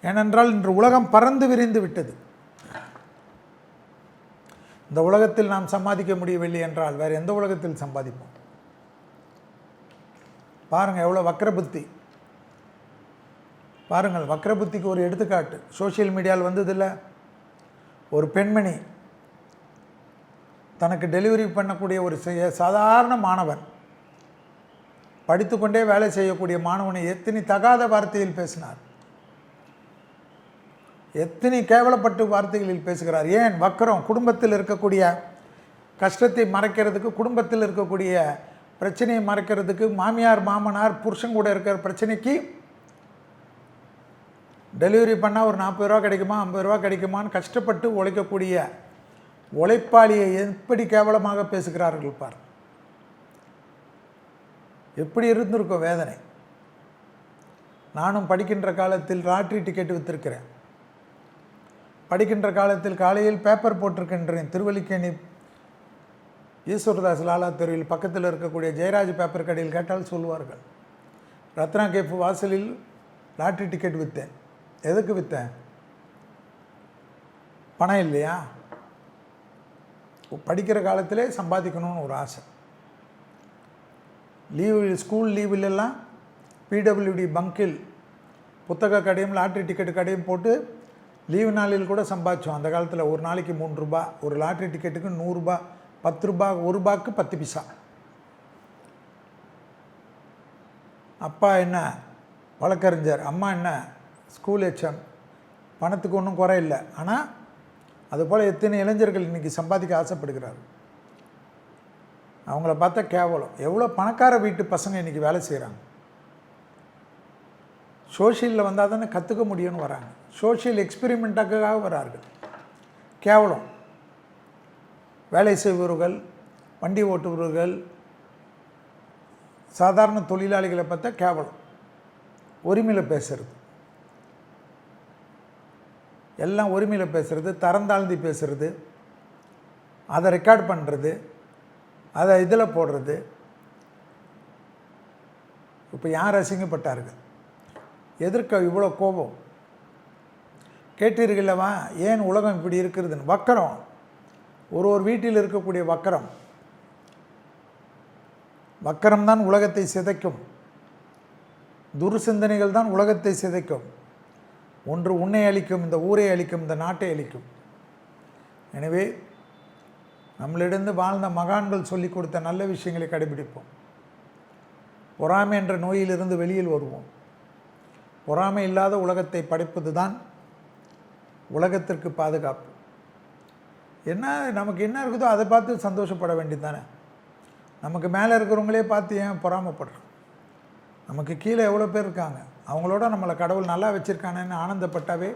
Speaker 1: ஏனென்றால் இன்று உலகம் பறந்து விரிந்து விட்டது. இந்த உலகத்தில் நாம் சம்பாதிக்க முடியவில்லை என்றால் வேறு எந்த உலகத்தில் சம்பாதிப்போம்? பாருங்கள் எவ்வளோ வக்ரபுத்தி. பாருங்கள், வக்ரபுத்திக்கு ஒரு எடுத்துக்காட்டு சோஷியல் மீடியாவில் வந்ததில்லை. ஒரு பெண்மணி தனக்கு டெலிவரி பண்ணக்கூடிய ஒரு சாதாரண மாணவன், படித்துக்கொண்டே வேலை செய்யக்கூடிய மாணவனை எத்தனை தகாத வார்த்தையில் பேசினார், எத்தனை கேவலப்பட்டு வார்த்தைகளில் பேசுகிறார். ஏன்? வக்கரம். குடும்பத்தில் இருக்கக்கூடிய கஷ்டத்தை மறைக்கிறதுக்கு, குடும்பத்தில் இருக்கக்கூடிய பிரச்சனையை மறைக்கிறதுக்கு, மாமியார் மாமனார் புருஷன் கூட இருக்கிற பிரச்சனைக்கு டெலிவரி பண்ணால் ஒரு 40 ரூபா கிடைக்குமா 50 ரூபா கிடைக்குமான்னு கஷ்டப்பட்டு உழைக்கக்கூடிய உழைப்பாளியை எப்படி கேவலமாக பேசுகிறார்கள் பார். எப்படி இருந்திருக்கும் வேதனை. நானும் படிக்கின்ற காலத்தில் லாட்ரி டிக்கெட் விற்றிருக்கிறேன். படிக்கின்ற காலத்தில் காலையில் பேப்பர் போட்டிருக்கின்றேன். திருவல்லிக்கேணி ஈஸ்வரதாஸ் லாலா தெருவில் பக்கத்தில் இருக்கக்கூடிய ஜெயராஜ் பேப்பர் கடையில் கேட்டால் சொல்லுவார்கள், ரத்னா கேஃப் வாசலில் லாட்ரி டிக்கெட் விற்றேன். எதுக்கு விற்றேன்? பணம் இல்லையா? படிக்கிற காலத்திலே சம்பாதிக்கணும்னு ஒரு ஆசை. ஸ்கூல் லீவிலெல்லாம் பிடபிள்யூடி பங்கில் புத்தக கடையும் லாட்ரி டிக்கெட்டு கடையும் போட்டு லீவு நாளில் கூட சம்பாதிச்சோம். அந்த காலத்தில் ஒரு நாளைக்கு 3 ரூபா, ஒரு லாட்ரி டிக்கெட்டுக்கு 100 ரூபா, 10 ரூபா, 1 ரூபாய்க்கு 10 பைசா. அப்பா என்ன வழக்கறிஞர், அம்மா என்ன ஸ்கூல் ஹெச்எம். பணத்துக்கு ஒன்றும் குறை இல்லை. ஆனால் அதுபோல் எத்தனை இளைஞர்கள் இன்றைக்கி சம்பாதிக்க ஆசைப்படுகிறார்கள். அவங்கள பார்த்தா கேவலம். எவ்வளோ பணக்கார வீட்டு பசங்க இன்றைக்கி வேலை செய்கிறாங்க. சோஷியலில் வந்தால் தானே கற்றுக்க முடியும்னு வராங்க. சோஷியல் எக்ஸ்பெரிமெண்ட்டாக வரார்கள். கேவலம். வேலை செய்பவர்கள், வண்டி ஓட்டுபவர்கள், சாதாரண தொழிலாளிகளை பார்த்தா கேவலம். உரிமையில் பேசுகிறது, எல்லாம் உரிமையில் பேசுகிறது, தரந்தாழ்ந்தி பேசுகிறது, அதை ரெக்கார்ட் பண்ணுறது, அதை இதில் போடுறது. இப்போ யார் அசிங்கப்பட்டார்கள்? எதற்கு இவ்வளோ கோபம்? கேட்டீர்களவா ஏன் உலகம் இப்படி இருக்கிறதுன்னு? வக்கரம். ஒரு வீட்டில் இருக்கக்கூடிய வக்கரம். வக்கரம்தான் உலகத்தை சிதைக்கும். துர்சிந்தனைகள் தான் உலகத்தை சிதைக்கும். ஒன்று உன்னை அழிக்கும், இந்த ஊரை அழிக்கும், இந்த நாட்டை அழிக்கும். எனவே நம்மளிடந்து வாழ்ந்த மகான்கள் சொல்லிக் கொடுத்த நல்ல விஷயங்களை கடைபிடிப்போம். பொறாமை என்ற நோயிலிருந்து வெளியில் வருவோம். பொறாமை இல்லாத உலகத்தை படைப்பது தான் உலகத்திற்கு பாதுகாப்பு. என்ன நமக்கு என்ன இருக்குதோ அதை பார்த்து சந்தோஷப்பட வேண்டியது தானே. நமக்கு மேலே இருக்கிறவங்களே பார்த்து ஏன் பொறாமைப்படுறோம்? நமக்கு கீழே எவ்வளோ பேர் இருக்காங்க, அவங்களோட நம்மளை கடவுள் நல்லா வச்சுருக்கானேன்னு ஆனந்தப்பட்டாவே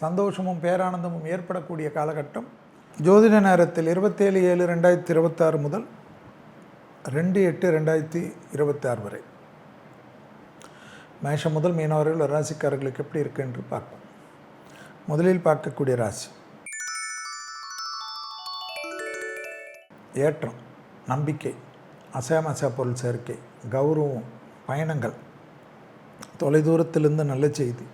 Speaker 1: சந்தோஷமும் பேரானந்தமும் ஏற்படக்கூடிய காலகட்டம். ஜோதிட நேரத்தில் 27/7/2026 முதல் 2/8/2026 வரை மேஷம் முதல் மீனம் வரை உள்ள ராசிக்காரர்களுக்கு எப்படி இருக்குது என்று பார்ப்போம். முதலில் பார்க்கக்கூடிய ராசி ஏற்றம், நம்பிக்கை, அசையாமசா பொருள் சேர்க்கை, கௌரவம், பயணங்கள், தொலைதூரத்திலிருந்து நல்ல செய்தி,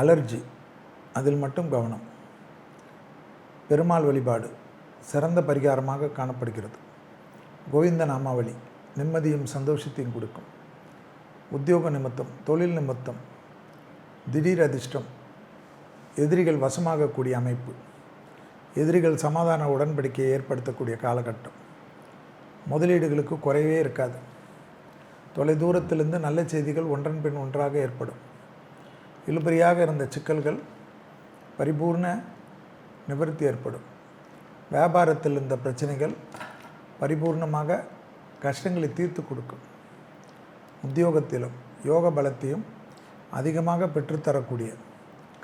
Speaker 1: அலர்ஜி, அதில் மட்டும் கவனம். பெருமாள் வழிபாடு சிறந்த பரிகாரமாக காணப்படுகிறது. கோவிந்த நாமாவளி நிம்மதியும் சந்தோஷத்தையும் கொடுக்கும். உத்தியோக நிமித்தம், தொழில் நிமித்தம் திடீர் அதிர்ஷ்டம், எதிரிகள் வசமாகக்கூடிய அமைப்பு, எதிரிகள் சமாதான உடன்படிக்கையை ஏற்படுத்தக்கூடிய காலகட்டம். முதலீடுகளுக்கு குறைவே இருக்காது. தொலைதூரத்திலிருந்து நல்ல செய்திகள் ஒன்றன் பின் ஒன்றாக ஏற்படும். இழுபறியாக இருந்த சிக்கல்கள் பரிபூர்ண நிவர்த்தி ஏற்படும். வியாபாரத்தில் இருந்த பிரச்சனைகள் பரிபூர்ணமாக கஷ்டங்களை தீர்த்து கொடுக்கும். உத்தியோகத்திலும் யோக பலத்தையும் அதிகமாக பெற்றுத்தரக்கூடிய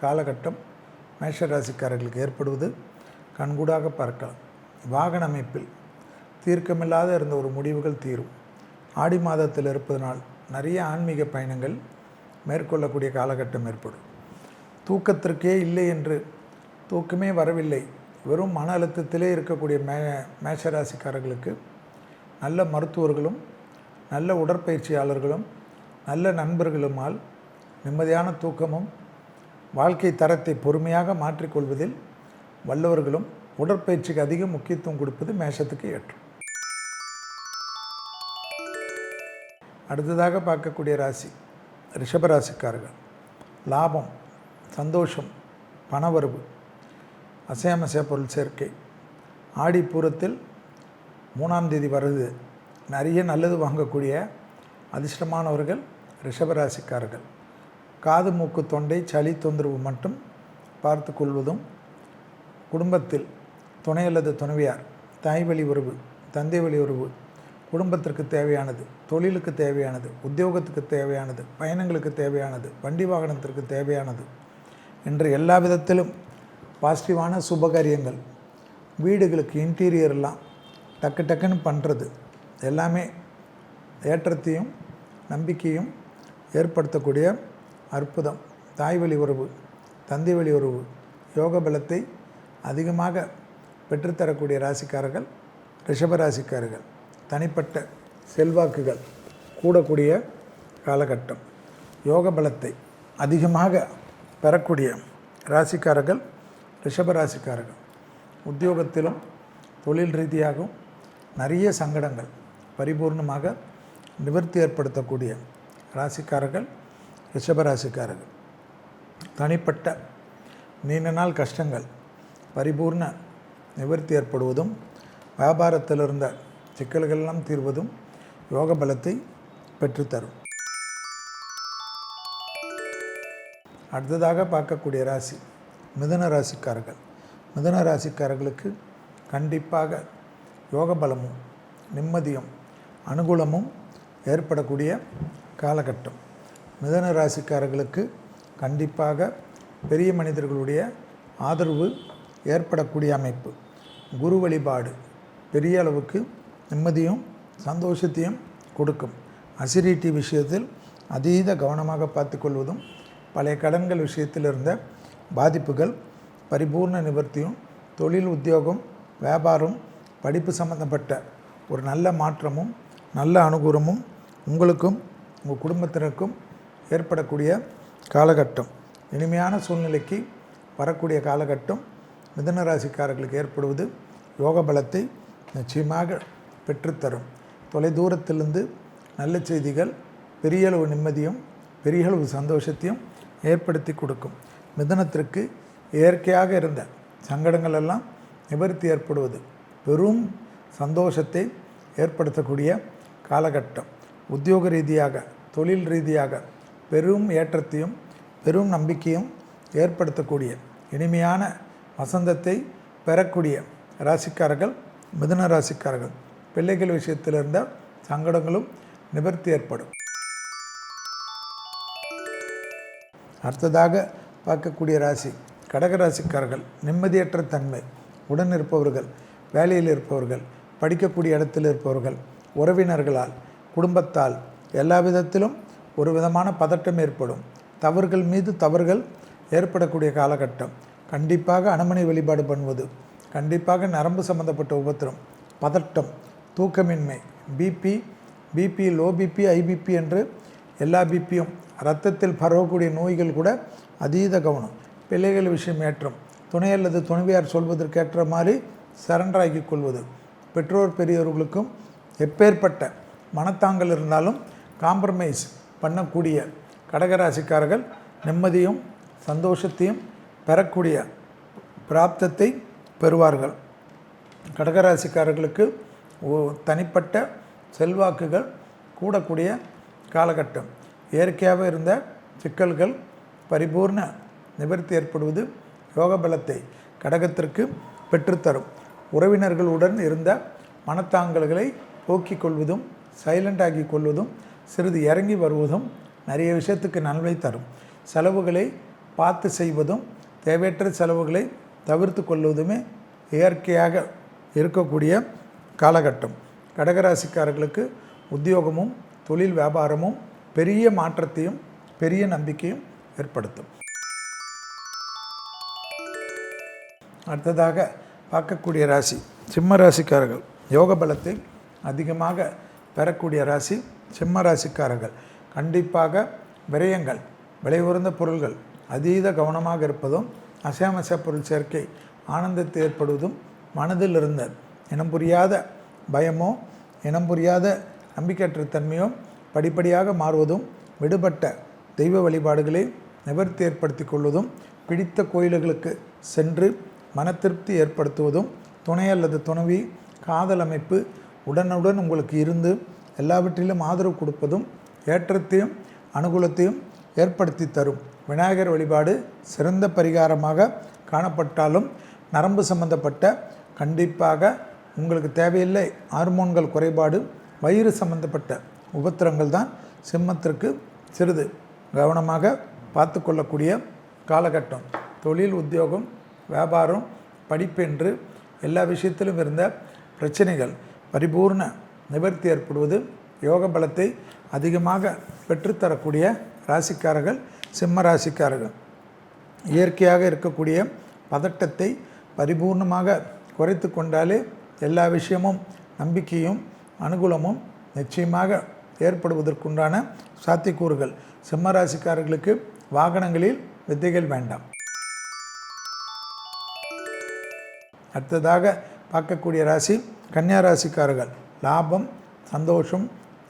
Speaker 1: காலகட்டம் மேஷராசிக்காரர்களுக்கு ஏற்படுவது கண்கூடாக பார்க்கலாம். வாகன அமைப்பில் தீர்க்கமில்லாத இருந்த ஒரு முடிவுகள் தீரும். ஆடி மாதத்தில் இருப்பதனால் நிறைய ஆன்மீக பயணங்கள் மேற்கொள்ளக்கூடிய காலகட்டம் ஏற்படும். தூக்கத்திற்கே இல்லை என்று தூக்கமே வரவில்லை, வெறும் மன அழுத்தத்திலே இருக்கக்கூடிய மேஷராசிக்காரர்களுக்கு நல்ல மருத்துவர்களும் நல்ல உடற்பயிற்சியாளர்களும் நல்ல நண்பர்களுமால் நிம்மதியான தூக்கமும் வாழ்க்கை தரத்தை பொறுமையாக மாற்றிக்கொள்வதில் வல்லவர்களும் உடற்பயிற்சிக்கு அதிக முக்கியத்துவம் கொடுப்பது மேஷத்துக்கு ஏற்றும். அடுத்ததாக பார்க்கக்கூடிய ராசி ரிஷபராசிக்காரர்கள். லாபம், சந்தோஷம், பணவரவு, அசையாமசைய பொருள் சேர்க்கை, ஆடிப்பூரத்தில் 3ஆம் தேதி வருது. நிறைய நல்லது வாங்கக்கூடிய அதிர்ஷ்டமானவர்கள் ரிஷபராசிக்காரர்கள். காது மூக்கு தொண்டை சளி தொந்தரவு மட்டும் பார்த்து கொள்வதும், குடும்பத்தில் துணை அல்லது துணைவியார், தாய் வழி உறவு, தந்தை வழி உறவு, குடும்பத்திற்கு தேவையானது, தொழிலுக்கு தேவையானது, உத்தியோகத்துக்கு தேவையானது, பயணங்களுக்கு தேவையானது, வண்டி வாகனத்திற்கு தேவையானது என்று எல்லா விதத்திலும் பாசிட்டிவான சுபகாரியங்கள், வீடுகளுக்கு இன்டீரியர்லாம் டக்கு டக்குன்னு பண்ணுறது எல்லாமே ஏற்றத்தையும் நம்பிக்கையும் ஏற்படுத்தக்கூடிய அற்புதம். தாய் வழி உறவு, தந்தை வழி உறவு, யோக பலத்தை அதிகமாக பெற்றுத்தரக்கூடிய ராசிக்காரர்கள் ரிஷபராசிக்காரர்கள். தனிப்பட்ட செல்வாக்குகள் கூடக்கூடிய காலகட்டம். யோக பலத்தை அதிகமாக பெறக்கூடிய ராசிக்காரர்கள் ரிஷபராசிக்காரர்கள். உத்தியோகத்திலும் தொழில் ரீதியாகவும் நிறைய சங்கடங்கள் பரிபூர்ணமாக நிவர்த்தி ஏற்படுத்தக்கூடிய ராசிக்காரர்கள் ரிஷபராசிக்காரர்கள். தனிப்பட்ட நீண்ட நாள் கஷ்டங்கள் பரிபூர்ண நிவர்த்தி ஏற்படுவதும், வியாபாரத்தில் இருந்த சிக்கல்களெல்லாம் தீர்வதும் யோக பலத்தை பெற்றுத்தரும். அடுத்ததாக பார்க்கக்கூடிய ராசி மிதுன ராசிக்காரர்கள். மிதுன ராசிக்காரர்களுக்கு கண்டிப்பாக யோக பலமும் நிம்மதியும் அனுகூலமும் ஏற்படக்கூடிய காலகட்டம். மிதுன ராசிக்காரர்களுக்கு கண்டிப்பாக பெரிய மனிதர்களுடைய ஆதரவு ஏற்படக்கூடிய அமைப்பு. குரு வழிபாடு பெரிய அளவுக்கு நிம்மதியும் சந்தோஷத்தையும் கொடுக்கும். அசிடிட்டி விஷயத்தில் அதீத கவனமாக பார்த்துக்கொள்வதும், பழைய கடன்கள் விஷயத்தில் இருந்த பாதிப்புகள் பரிபூர்ண நிவர்த்தியும், தொழில் உத்தியோகம் வியாபாரம் படிப்பு சம்பந்தப்பட்ட ஒரு நல்ல மாற்றமும் நல்ல அனுகூலமும் உங்களுக்கும் உங்கள் குடும்பத்தினருக்கும் ஏற்படக்கூடிய காலகட்டம். இனிமையான சூழ்நிலைக்கு வரக்கூடிய காலகட்டம் மிதுன ராசிக்காரர்களுக்கு ஏற்படுவது யோக பலத்தை நிச்சயமாக பெற்றுத்தரும். தொலைதூரத்திலிருந்து நல்ல செய்திகள் பெரிய அளவு நிம்மதியும் பெரிய அளவு சந்தோஷத்தையும் ஏற்படுத்தி கொடுக்கும். மிதுனத்திற்கு இயற்கையாக இருந்த சங்கடங்கள் எல்லாம் நிவர்த்தி ஏற்படுவது பெரும் சந்தோஷத்தை ஏற்படுத்தக்கூடிய காலகட்டம். உத்தியோக ரீதியாக தொழில் ரீதியாக பெரும் ஏற்றத்தையும் பெரும் நம்பிக்கையும் ஏற்படுத்தக்கூடிய இனிமையான வசந்தத்தை பெறக்கூடிய ராசிக்காரர்கள் மிதுன ராசிக்காரர்கள். பிள்ளைகள் விஷயத்தில் இருந்த சங்கடங்களும் நிவர்த்தி ஏற்படும். அடுத்ததாக பார்க்கக்கூடிய ராசி கடகராசிக்காரர்கள். நிம்மதியற்ற தன்மை, உடன் இருப்பவர்கள், வேலையில் இருப்பவர்கள், படிக்கக்கூடிய இடத்தில் இருப்பவர்கள், உறவினர்களால், குடும்பத்தால் எல்லா விதத்திலும் ஒரு விதமான பதட்டம் ஏற்படும். தவறுகள் மீது தவறுகள் ஏற்படக்கூடிய காலகட்டம். கண்டிப்பாக அனுமனை வழிபாடு பண்ணுவது, கண்டிப்பாக நரம்பு சம்பந்தப்பட்ட உபத்திரம், பதட்டம், தூக்கமின்மை, பிபி லோ பிபி ஐபிபி என்று எல்லா பிபியும் இரத்தத்தில் பரவக்கூடிய நோய்கள் கூட அதீத கவனம். பிள்ளைகள் விஷயம் ஏற்றம், துணை அல்லது துணைவியார் சொல்வதற்கேற்ற மாதிரி சரண்டராகி கொள்வது. பெற்றோர் பெரியவர்களுக்கும் எப்பேற்பட்ட மனத்தாங்கல் இருந்தாலும் காம்ப்ரமைஸ் பண்ணக்கூடிய கடகராசிக்காரர்கள் நிம்மதியும் சந்தோஷத்தையும் பெறக்கூடிய பிராப்தத்தை பெறுவார்கள். கடகராசிக்காரர்களுக்கு தனிப்பட்ட செல்வாக்குகள் கூடக்கூடிய காலகட்டம். இயற்கையாக இருந்த சிக்கல்கள் பரிபூர்ண நிவர்த்தி ஏற்படுவது யோக பலத்தை கடகத்திற்கு பெற்றுத்தரும். உறவினர்களுடன் இருந்த மனத்தாங்கல்களை போக்கிக் கொள்வதும், சைலண்ட் ஆகி கொள்வதும், சிறிது இறங்கி வருவதும் நிறைய விஷயத்துக்கு நன்மை தரும். செலவுகளை பார்த்து செய்வதும், தேவையற்ற செலவுகளை தவிர்த்து கொள்வதுமே இயற்கையாக இருக்கக்கூடிய காலகட்டம். கடகராசிக்காரர்களுக்கு உத்தியோகமும் தொழில் வியாபாரமும் பெரிய மாற்றத்தையும் பெரிய நம்பிக்கையும் ஏற்படுத்தும். அடுத்ததாக பார்க்கக்கூடிய ராசி சிம்ம ராசிக்காரர்கள். யோக பலத்தை அதிகமாக பெறக்கூடிய ராசி சிம்ம ராசிக்காரர்கள். கண்டிப்பாக விரயங்கள், விலை உயர்ந்த பொருள்கள் அதீத கவனமாக இருப்பதும், அசையாமசை பொருள் சேர்க்கை ஆனந்தத்தை ஏற்படுவதும், மனதில் இருந்த இனம் புரியாத பயமோ இனம் புரியாத நம்பிக்கையற்ற தன்மையோ படிப்படியாக மாறுவதும், விடுபட்ட தெய்வ வழிபாடுகளை நிவர்த்தி ஏற்படுத்தி கொள்வதும், பிடித்த கோயில்களுக்கு சென்று மன திருப்தி ஏற்படுத்துவதும் துணை அல்லது துணைவி காதல் அமைப்பு உடனுடன் உங்களுக்கு இருந்து எல்லாவற்றிலும் ஆதரவு கொடுப்பதும் ஏற்றத்தையும் அனுகூலத்தையும் ஏற்படுத்தி தரும். விநாயகர் வழிபாடு சிறந்த பரிகாரமாக காணப்பட்டாலும் நரம்பு சம்பந்தப்பட்ட கண்டிப்பாக உங்களுக்கு தேவையில்லை ஹார்மோன்கள் குறைபாடு வயிறு சம்பந்தப்பட்ட உபத்திரங்கள் தான் சிம்மத்திற்கு சிறிது கவனமாக பார்த்து கொள்ளக்கூடிய காலகட்டம். தொழில் உத்தியோகம் வியாபாரம் படிப்பென்று எல்லா விஷயத்திலும் இருந்த பிரச்சனைகள் பரிபூர்ண நிவர்த்தி ஏற்படுவது யோக பலத்தை அதிகமாக பெற்றுத்தரக்கூடிய ராசிக்காரர்கள் சிம்ம ராசிக்காரர்கள். இயற்கையாக இருக்கக்கூடிய பதட்டத்தை பரிபூர்ணமாக குறைத்து கொண்டாலே எல்லா விஷயமும் நம்பிக்கையும் அனுகூலமும் நிச்சயமாக ஏற்படுவதற்குண்டான சாத்தியக்கூறுகள். சிம்ம ராசிக்காரர்களுக்கு வாகனங்களில் வித்தைகள் வேண்டாம். அடுத்ததாக பார்க்கக்கூடிய ராசி கன்னியா ராசிக்காரர்கள். லாபம் சந்தோஷம்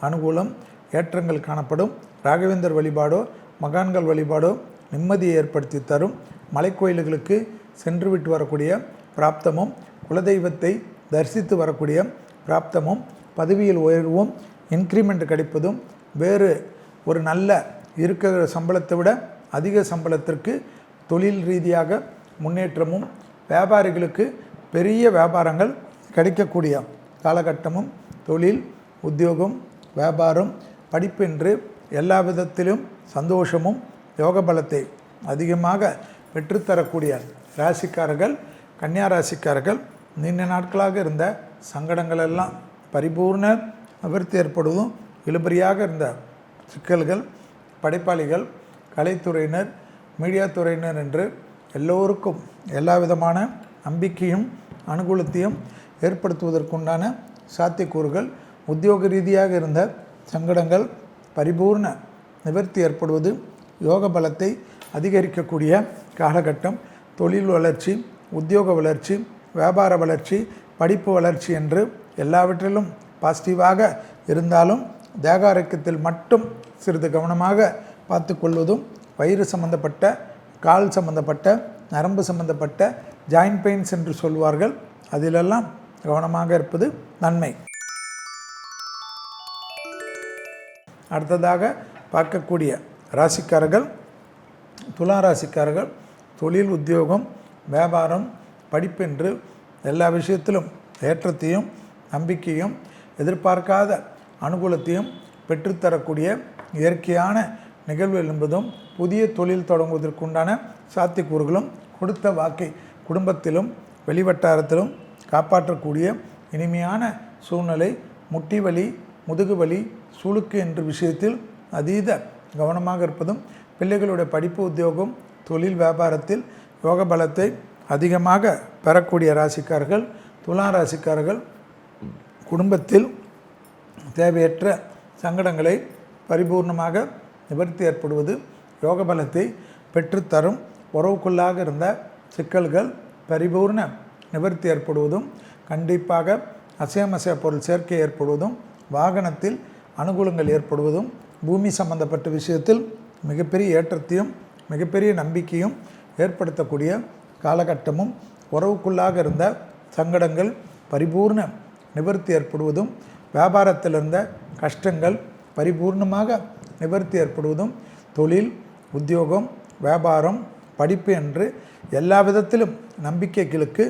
Speaker 1: அனுகூலம் ஏற்றங்கள் காணப்படும். ராகவேந்தர் வழிபாடோ மகான்கள் வழிபாடோ நிம்மதியை ஏற்படுத்தி தரும். மலைக்கோயில்களுக்கு சென்று விட்டு வரக்கூடிய பிராப்தமும் குலதெய்வத்தை தரிசித்து வரக்கூடிய பிராப்தமும் பதவியில் உயர்வும் இன்க்ரிமெண்ட் கிடைப்பதும் வேறு ஒரு நல்ல இருக்கிற சம்பளத்தை விட அதிக சம்பளத்திற்கு தொழில் ரீதியாக முன்னேற்றமும் வியாபாரிகளுக்கு பெரிய வியாபாரங்கள் கிடைக்கக்கூடிய காலகட்டமும் தொழில் உத்தியோகம் வியாபாரம் படிப்பென்று எல்லா விதத்திலும் சந்தோஷமும் யோக பலத்தை அதிகமாக பெற்றுத்தரக்கூடிய ராசிக்காரர்கள் கன்னியா ராசிக்காரர்கள். நீண்ட நாட்களாக இருந்த சங்கடங்கள் எல்லாம் பரிபூர்ண நிவர்த்தி ஏற்படுவதும் இழுபறியாக இருந்த சிக்கல்கள் படைப்பாளிகள் கலைத்துறையினர் மீடியா துறையினர் என்று எல்லோருக்கும் எல்லா விதமான நம்பிக்கையும் அனுகூலத்தையும் ஏற்படுத்துவதற்குண்டான சாத்தியக்கூறுகள். உத்தியோக ரீதியாக இருந்த சங்கடங்கள் பரிபூர்ண நிவர்த்தி ஏற்படுவது யோக பலத்தை அதிகரிக்கக்கூடிய காலகட்டம். தொழில் வளர்ச்சி உத்தியோக வளர்ச்சி வியாபார வளர்ச்சி படிப்பு வளர்ச்சி என்று எல்லாவற்றிலும் பாசிட்டிவாக இருந்தாலும் தேக ஆரோக்கியத்தில் மட்டும் சிறிது கவனமாக பார்த்து கொள்வதும் வயிறு சம்பந்தப்பட்ட கால் சம்பந்தப்பட்ட நரம்பு சம்பந்தப்பட்ட ஜாயின்ட் பெயின்ஸ் என்று சொல்வார்கள், அதிலெல்லாம் கவனமாக இருப்பது நன்மை. அடுத்ததாக பார்க்கக்கூடிய ராசிக்காரர்கள் துலா ராசிக்காரர்கள். தொழில் உத்தியோகம் வியாபாரம் படிப்பென்று எல்லா விஷயத்திலும் ஏற்றத்தையும் நம்பிக்கையும் எதிர்பார்க்காத அனுகூலத்தையும் பெற்றுத்தரக்கூடிய இயற்கையான நிகழ்வு என்பதும் புதிய தொழில் தொடங்குவதற்குண்டான சாத்தியக்கூறுகளும் கொடுத்த வாக்கை குடும்பத்திலும் வெளிவட்டாரத்திலும் காப்பாற்றக்கூடிய இனிமையான சூழ்நிலை. முட்டி வலி முதுகு வலி சுளுக்கு என்ற விஷயத்தில் அதீத கவனமாக இருப்பதும் பிள்ளைகளுடைய படிப்பு உத்தியோகம் தொழில் வியாபாரத்தில் யோக பலத்தை அதிகமாக பெறக்கூடிய ராசிக்காரர்கள் துலா ராசிக்காரர்கள். குடும்பத்தில் தேவையற்ற சங்கடங்களை பரிபூர்ணமாக நிவர்த்தி ஏற்படுவது யோக பலத்தை பெற்றுத்தரும். உறவுக்குள்ளாக இருந்த சிக்கல்கள் பரிபூர்ண நிவர்த்தி ஏற்படுவதும் கண்டிப்பாக அசையமசைய பொருள் சேர்க்கை ஏற்படுவதும் வாகனத்தில் அனுகூலங்கள் ஏற்படுவதும் பூமி சம்பந்தப்பட்ட விஷயத்தில் மிகப்பெரிய ஏற்றத்தையும் மிகப்பெரிய நம்பிக்கையும் ஏற்படுத்தக்கூடிய காலகட்டமும் உறவுக்குள்ளாக இருந்த சங்கடங்கள் பரிபூர்ண நிவர்த்தி ஏற்படுவதும் வியாபாரத்தில் இருந்த கஷ்டங்கள் பரிபூர்ணமாக நிவர்த்தி ஏற்படுவதும் தொழில் உத்தியோகம் வியாபாரம் படிப்பு என்று எல்லா விதத்திலும் நம்பிக்கைகளுக்கு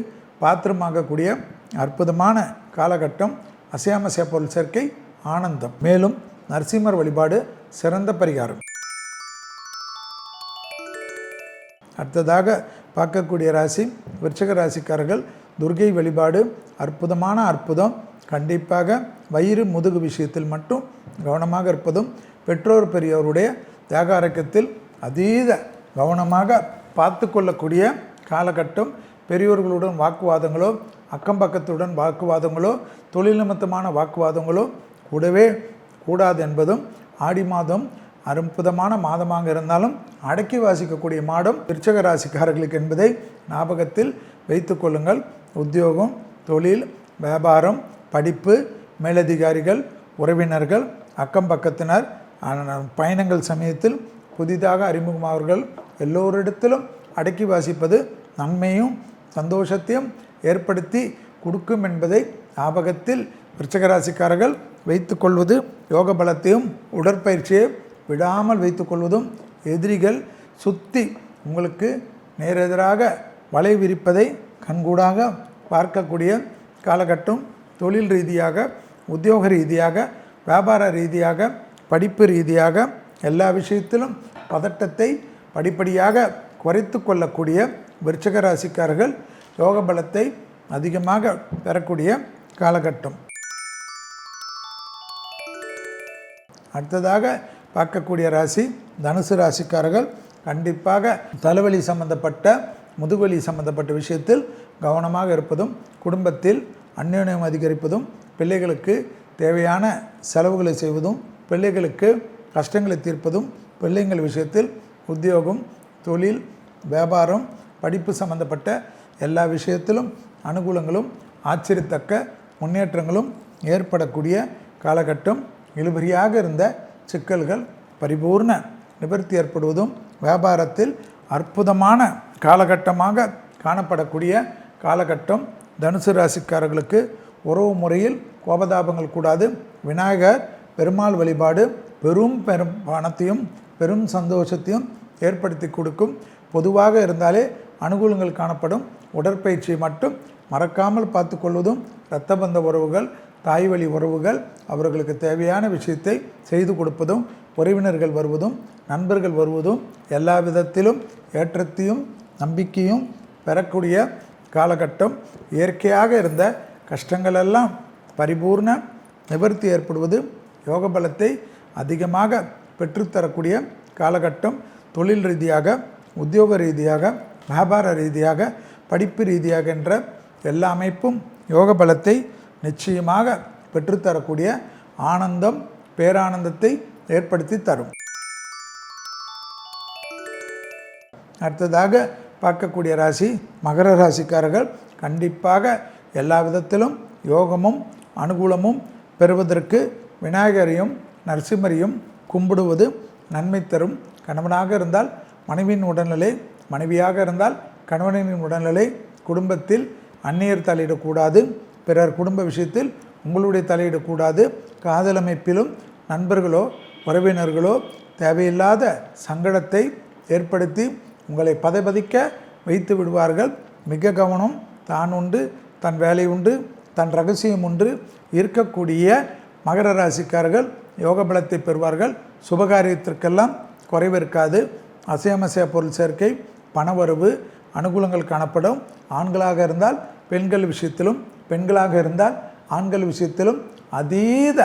Speaker 1: பாத்திரமாகக்கூடிய அற்புதமான காலகட்டம். அசையாமசைய பொருள் சேர்க்கை ஆனந்தம். மேலும் நரசிம்மர் வழிபாடு சிறந்த பரிகாரம். அடுத்ததாக பார்க்கக்கூடிய ராசி விருச்சிக ராசிக்காரர்கள். துர்கை வழிபாடு அற்புதமான அற்புதம். கண்டிப்பாக வயிறு முதுகு விஷயத்தில் மட்டும் கவனமாக இருப்பதும் பெற்றோர் பெரியோருடைய தேக ஆரோக்கியத்தில் அதீத கவனமாக பார்த்து கொள்ளக்கூடிய காலகட்டம். பெரியோர்களுடன் வாக்குவாதங்களோ அக்கம் பக்கத்துடன் வாக்குவாதங்களோ தொழில் நிமித்தமான வாக்குவாதங்களோ கூடவே கூடாது என்பதும் ஆடி மாதம் அற்புதமான மாதமாக இருந்தாலும் அடக்கி வாசிக்கக்கூடிய மாதம் விருச்சிக ராசிக்காரர்களுக்கு என்பதை ஞாபகத்தில் வைத்து கொள்ளுங்கள். உத்தியோகம் தொழில் வியாபாரம் படிப்பு மேலதிகாரிகள் உறவினர்கள் அக்கம் பக்கத்தினர் பயணங்கள் சமயத்தில் புதிதாக அறிமுகமானவர்கள் எல்லோரிடத்திலும் அடக்கி வாசிப்பது நன்மையும் சந்தோஷத்தையும் ஏற்படுத்தி கொடுக்கும் என்பதை ஞாபகத்தில் விருச்சிக ராசிக்காரர்கள் வைத்துக்கொள்வது, யோக பலத்தையும் உடற்பயிற்சியை விடாமல் வைத்துக்கொள்வதும், எதிரிகள் சுற்றி உங்களுக்கு நேரெதிராக வலை விரிப்பதை கண்கூடாக பார்க்கக்கூடிய காலகட்டம். தொழில் ரீதியாக, உத்தியோக ரீதியாக, வியாபார ரீதியாக, படிப்பு ரீதியாக எல்லா விஷயத்திலும் பதட்டத்தை படிப்படியாக குறைத்து கொள்ளக்கூடிய விருச்சிக ராசிக்காரர்கள் யோக பலத்தை அதிகமாக பெறக்கூடிய காலகட்டம். அடுத்ததாக பார்க்கக்கூடிய ராசி தனுசு ராசிக்காரர்கள் கண்டிப்பாக தலைவலி சம்பந்தப்பட்ட, முதுகுவலி சம்பந்தப்பட்ட விஷயத்தில் கவனமாக இருப்பதும், குடும்பத்தில் அந்யோன்யம் அதிகரிப்பதும், பிள்ளைகளுக்கு தேவையான செலவுகளை செய்வதும், பிள்ளைகளுக்கு கஷ்டங்களை தீர்ப்பதும், பிள்ளைங்கள் விஷயத்தில் உத்தியோகம், தொழில், வியாபாரம், படிப்பு சம்பந்தப்பட்ட எல்லா விஷயத்திலும் அனுகூலங்களும் ஆச்சரியத்தக்க முன்னேற்றங்களும் ஏற்படக்கூடிய காலகட்டம். இழுபறியாக இருந்த சிக்கல்கள் பரிபூர்ண நிவர்த்தி ஏற்படுவதும், வியாபாரத்தில் அற்புதமான காலகட்டமாக காணப்படக்கூடிய காலகட்டம். தனுசு ராசிக்காரர்களுக்கு உறவு முறையில் கோபதாபங்கள் கூடாது. விநாயகர் பெருமாள் வழிபாடு பெரும் பணத்தையும் பெரும் சந்தோஷத்தையும் ஏற்படுத்தி கொடுக்கும். பொதுவாக இருந்தாலே அனுகூலங்கள் காணப்படும். உடற்பயிற்சியை மட்டும் மறக்காமல் பார்த்து கொள்வதும், இரத்த பந்த உறவுகள், தாய் வழி உறவுகள், அவர்களுக்கு தேவையான விஷயத்தை செய்து கொடுப்பதும், உறவினர்கள் வருவதும், நண்பர்கள் வருவதும் எல்லா விதத்திலும் ஏற்றத்தையும் நம்பிக்கையும் பெறக்கூடிய காலகட்டம். இயற்கையாக இருந்த கஷ்டங்களெல்லாம் பரிபூர்ண நிவர்த்தி ஏற்படுவது, யோக பலத்தை அதிகமாக பெற்றுத்தரக்கூடிய காலகட்டம். தொழில் ரீதியாக, உத்தியோக ரீதியாக, வியாபார ரீதியாக, படிப்பு ரீதியாக என்ற எல்லா அமைப்பும் யோக பலத்தை நிச்சயமாக பெற்றுத்தரக்கூடிய ஆனந்தம், பேரானந்தத்தை ஏற்படுத்தி தரும். அடுத்ததாக பார்க்கக்கூடிய ராசி மகர ராசிக்காரர்கள் கண்டிப்பாக எல்லா விதத்திலும் யோகமும் அனுகூலமும் பெறுவதற்கு விநாயகரையும் நரசிம்மரையும் கும்பிடுவது நன்மை தரும். கணவனாக இருந்தால் மனைவியின் உடல்நிலை, மனைவியாக இருந்தால் கணவனின் உடல்நிலை, குடும்பத்தில் அந்நியர் தலையிடக்கூடாது, பிறர் குடும்ப விஷயத்தில் உங்களுடைய தலையிடக்கூடாது. காதல் அமைப்பிலும் நண்பர்களோ உறவினர்களோ தேவையில்லாத சங்கடத்தை ஏற்படுத்தி உங்களை பதைபதிக்க வைத்து விடுவார்கள். மிக கவனம். தான் உண்டு, தன் வேலை உண்டு, தன் ரகசியம் ஒன்று இருக்கக்கூடிய மகர ராசிக்காரர்கள் யோக பலத்தை பெறுவார்கள். சுபகாரியத்திற்கெல்லாம் குறைவு இருக்காது. அசையமசைய பொருள் சேர்க்கை, பணவரவு, அனுகூலங்கள் காணப்படும். ஆண்களாக இருந்தால் பெண்கள் விஷயத்திலும், பெண்களாக இருந்தால் ஆண்கள் விஷயத்திலும் அதீத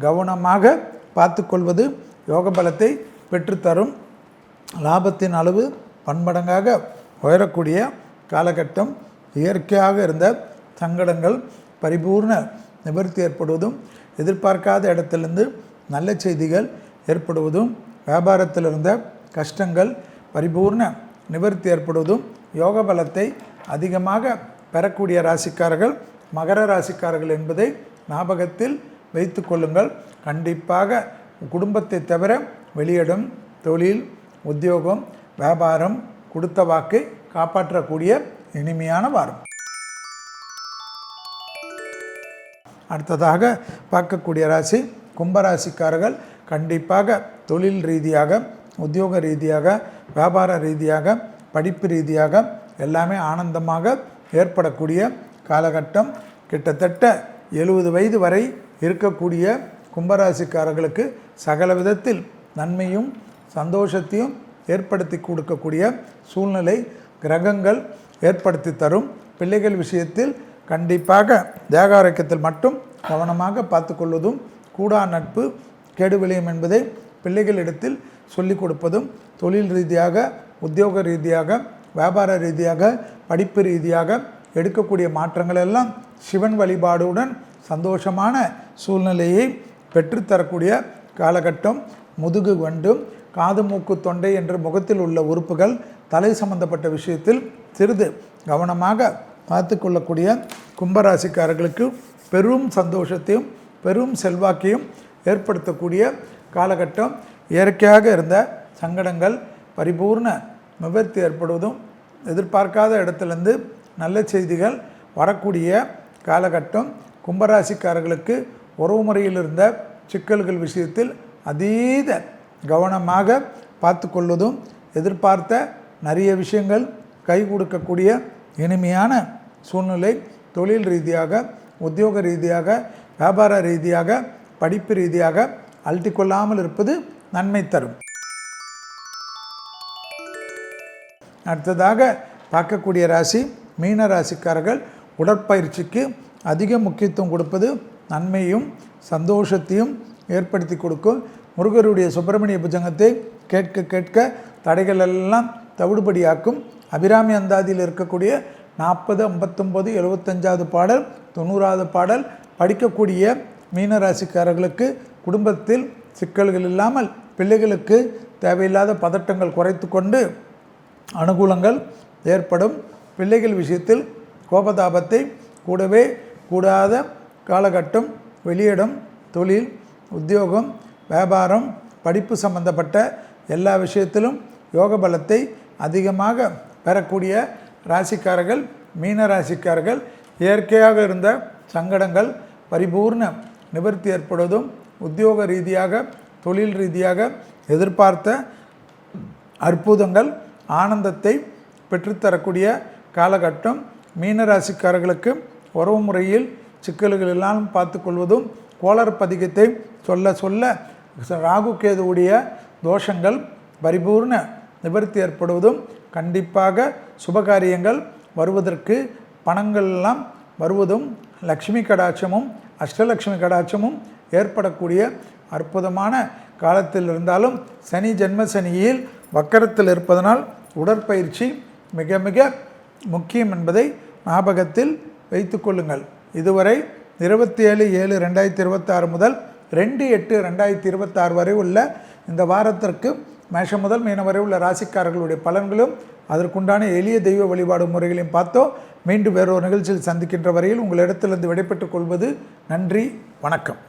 Speaker 1: கவனமாக பார்த்து கொள்வது யோக பலத்தை பெற்றுத்தரும். லாபத்தின் அளவு பன்மடங்காக உயரக்கூடிய காலகட்டம். இயற்கையாக இருந்த சங்கடங்கள் பரிபூர்ண நிவர்த்தி ஏற்படுவதும், எதிர்பார்க்காத இடத்திலிருந்து நல்ல செய்திகள் ஏற்படுவதும், வியாபாரத்தில் இருந்த கஷ்டங்கள் பரிபூர்ண நிவர்த்தி ஏற்படுவதும், யோக பலத்தை அதிகமாக பெறக்கூடிய ராசிக்காரர்கள் மகர ராசிக்காரர்கள் என்பதை ஞாபகத்தில் வைத்து கொள்ளுங்கள். கண்டிப்பாக குடும்பத்தை தவிர வெளியிடம், தொழில், உத்தியோகம், வியாபாரம், கொடுத்த வாக்கை காப்பாற்றக்கூடிய இனிமையான வாரம். அடுத்ததாக பார்க்கக்கூடிய ராசி கும்பராசிக்காரர்கள் கண்டிப்பாக தொழில் ரீதியாக, உத்தியோக ரீதியாக, வியாபார ரீதியாக, படிப்பு ரீதியாக எல்லாமே ஆனந்தமாக ஏற்படக்கூடிய காலகட்டம். கிட்டத்தட்ட 70 வயது வரை இருக்கக்கூடிய கும்பராசிக்காரர்களுக்கு சகல விதத்தில் நன்மையும் சந்தோஷத்தையும் ஏற்படுத்தி கொடுக்கக்கூடிய சூழ்நிலை கிரகங்கள் ஏற்படுத்தி தரும். பிள்ளைகள் விஷயத்தில் கண்டிப்பாக தேக ஆரோக்கியத்தில் மட்டும் கவனமாக பார்த்து கொள்வதும், கூடா நட்பு கேடு விளையும் என்பதை பிள்ளைகளிடத்தில் சொல்லிக் கொடுப்பதும், தொழில் ரீதியாக, உத்தியோக ரீதியாக, வியாபார ரீதியாக, படிப்பு ரீதியாக எடுக்கக்கூடிய மாற்றங்கள் எல்லாம் சிவன் வழிபாடுடன் சந்தோஷமான சூழ்நிலையை பெற்றுத்தரக்கூடிய காலகட்டம். முதுகு வண்டும், காது மூக்கு தொண்டை என்ற முகத்தில் உள்ள உறுப்புகள், தலை சம்பந்தப்பட்ட விஷயத்தில் சிறிது கவனமாக பார்த்து கொள்ளக்கூடிய கும்பராசிக்காரர்களுக்கு பெரும் சந்தோஷத்தையும் பெரும் செல்வாக்கையும் ஏற்படுத்தக்கூடிய காலகட்டம். இயற்கையாக இருந்த சங்கடங்கள் பரிபூர்ண நிவர்த்தி ஏற்படுவதும், எதிர்பார்க்காத இடத்துலேருந்து நல்ல செய்திகள் வரக்கூடிய காலகட்டம். கும்பராசிக்காரர்களுக்கு உறவு முறையில் இருந்த சிக்கல்கள் விஷயத்தில் அதீத கவனமாக பார்த்து கொள்வதும், எதிர்பார்த்த நிறைய விஷயங்கள் கை கொடுக்கக்கூடிய இனிமையான சூழ்நிலை தொழில் ரீதியாக, உத்தியோக ரீதியாக, வியாபார ரீதியாக, படிப்பு ரீதியாக அழட்டிக்கொள்ளாமல் இருப்பது நன்மை தரும். அடுத்ததாக பார்க்கக்கூடிய ராசி மீன ராசிக்காரர்கள். உடற்பயிற்சிக்கு அதிக முக்கியத்துவம் கொடுப்பது நன்மையும் சந்தோஷத்தையும் ஏற்படுத்தி கொடுக்கும். முருகருடைய சுப்பிரமணிய புஜங்கத்தை கேட்க கேட்க தடைகள் எல்லாம் தவிடுபடியாக்கும். அபிராமி அந்தாதியில் இருக்கக்கூடிய 40, 59, 75வது பாடல், 90வது பாடல் படிக்கக்கூடிய மீனராசிக்காரர்களுக்கு குடும்பத்தில் சிக்கல்கள் இல்லாமல் பிள்ளைகளுக்கு தேவையில்லாத பதட்டங்கள் குறைத்து கொண்டு அனுகூலங்கள் ஏற்படும். பிள்ளைகள் விஷயத்தில் கோபதாபத்தை கூடவே கூடாத காலகட்டம். வெளியிடம், தொழில், உத்தியோகம், வியாபாரம், படிப்பு சம்பந்தப்பட்ட எல்லா விஷயத்திலும் யோக பலத்தை அதிகமாக பெறக்கூடிய ராசிக்காரர்கள் மீன ராசிக்காரர்கள். இயற்கையாக இருந்த சங்கடங்கள் பரிபூர்ண நிவர்த்தி ஏற்படுவதும், உத்தியோக ரீதியாக, தொழில் ரீதியாக எதிர்பார்த்த அற்புதங்கள் ஆனந்தத்தை பெற்றுத்தரக்கூடிய காலகட்டம். மீனராசிக்காரர்களுக்கு உறவு முறையில் சிக்கல்கள் எல்லாம் பார்த்து கொள்வதும், கோளர் பதிகத்தை சொல்ல சொல்ல ராகு கேதுவுடைய தோஷங்கள் பரிபூர்ண நிவர்த்தி ஏற்படுவதும், கண்டிப்பாக சுபகாரியங்கள் வருவதற்கு பணங்கள் எல்லாம் வருவதும், லக்ஷ்மி கடாட்சமும் அஷ்டலக்ஷ்மி கடாட்சமும் ஏற்படக்கூடிய அற்புதமான காலத்தில் இருந்தாலும், சனி ஜென்ம சனியில் வக்கரத்தில் இருப்பதனால் உடற்பயிற்சி மிக மிக முக்கியம் என்பதை ஞாபகத்தில் வைத்து கொள்ளுங்கள். இதுவரை 27/7/2026 முதல் 2/8/2026 வரை உள்ள இந்த வாரத்திற்கு மேஷம் முதல் மீனம் வரை உள்ள ராசிக்காரர்களுடைய பலன்களும் அதற்குண்டான எளிய தெய்வ வழிபாடு முறைகளையும் பார்த்தோம். மீண்டும் வேறொரு நிகழ்ச்சியில் சந்திக்கின்ற வரையில் உங்களிடத்திலிருந்து விடைபெற்றுக் கொள்வது நன்றி, வணக்கம்.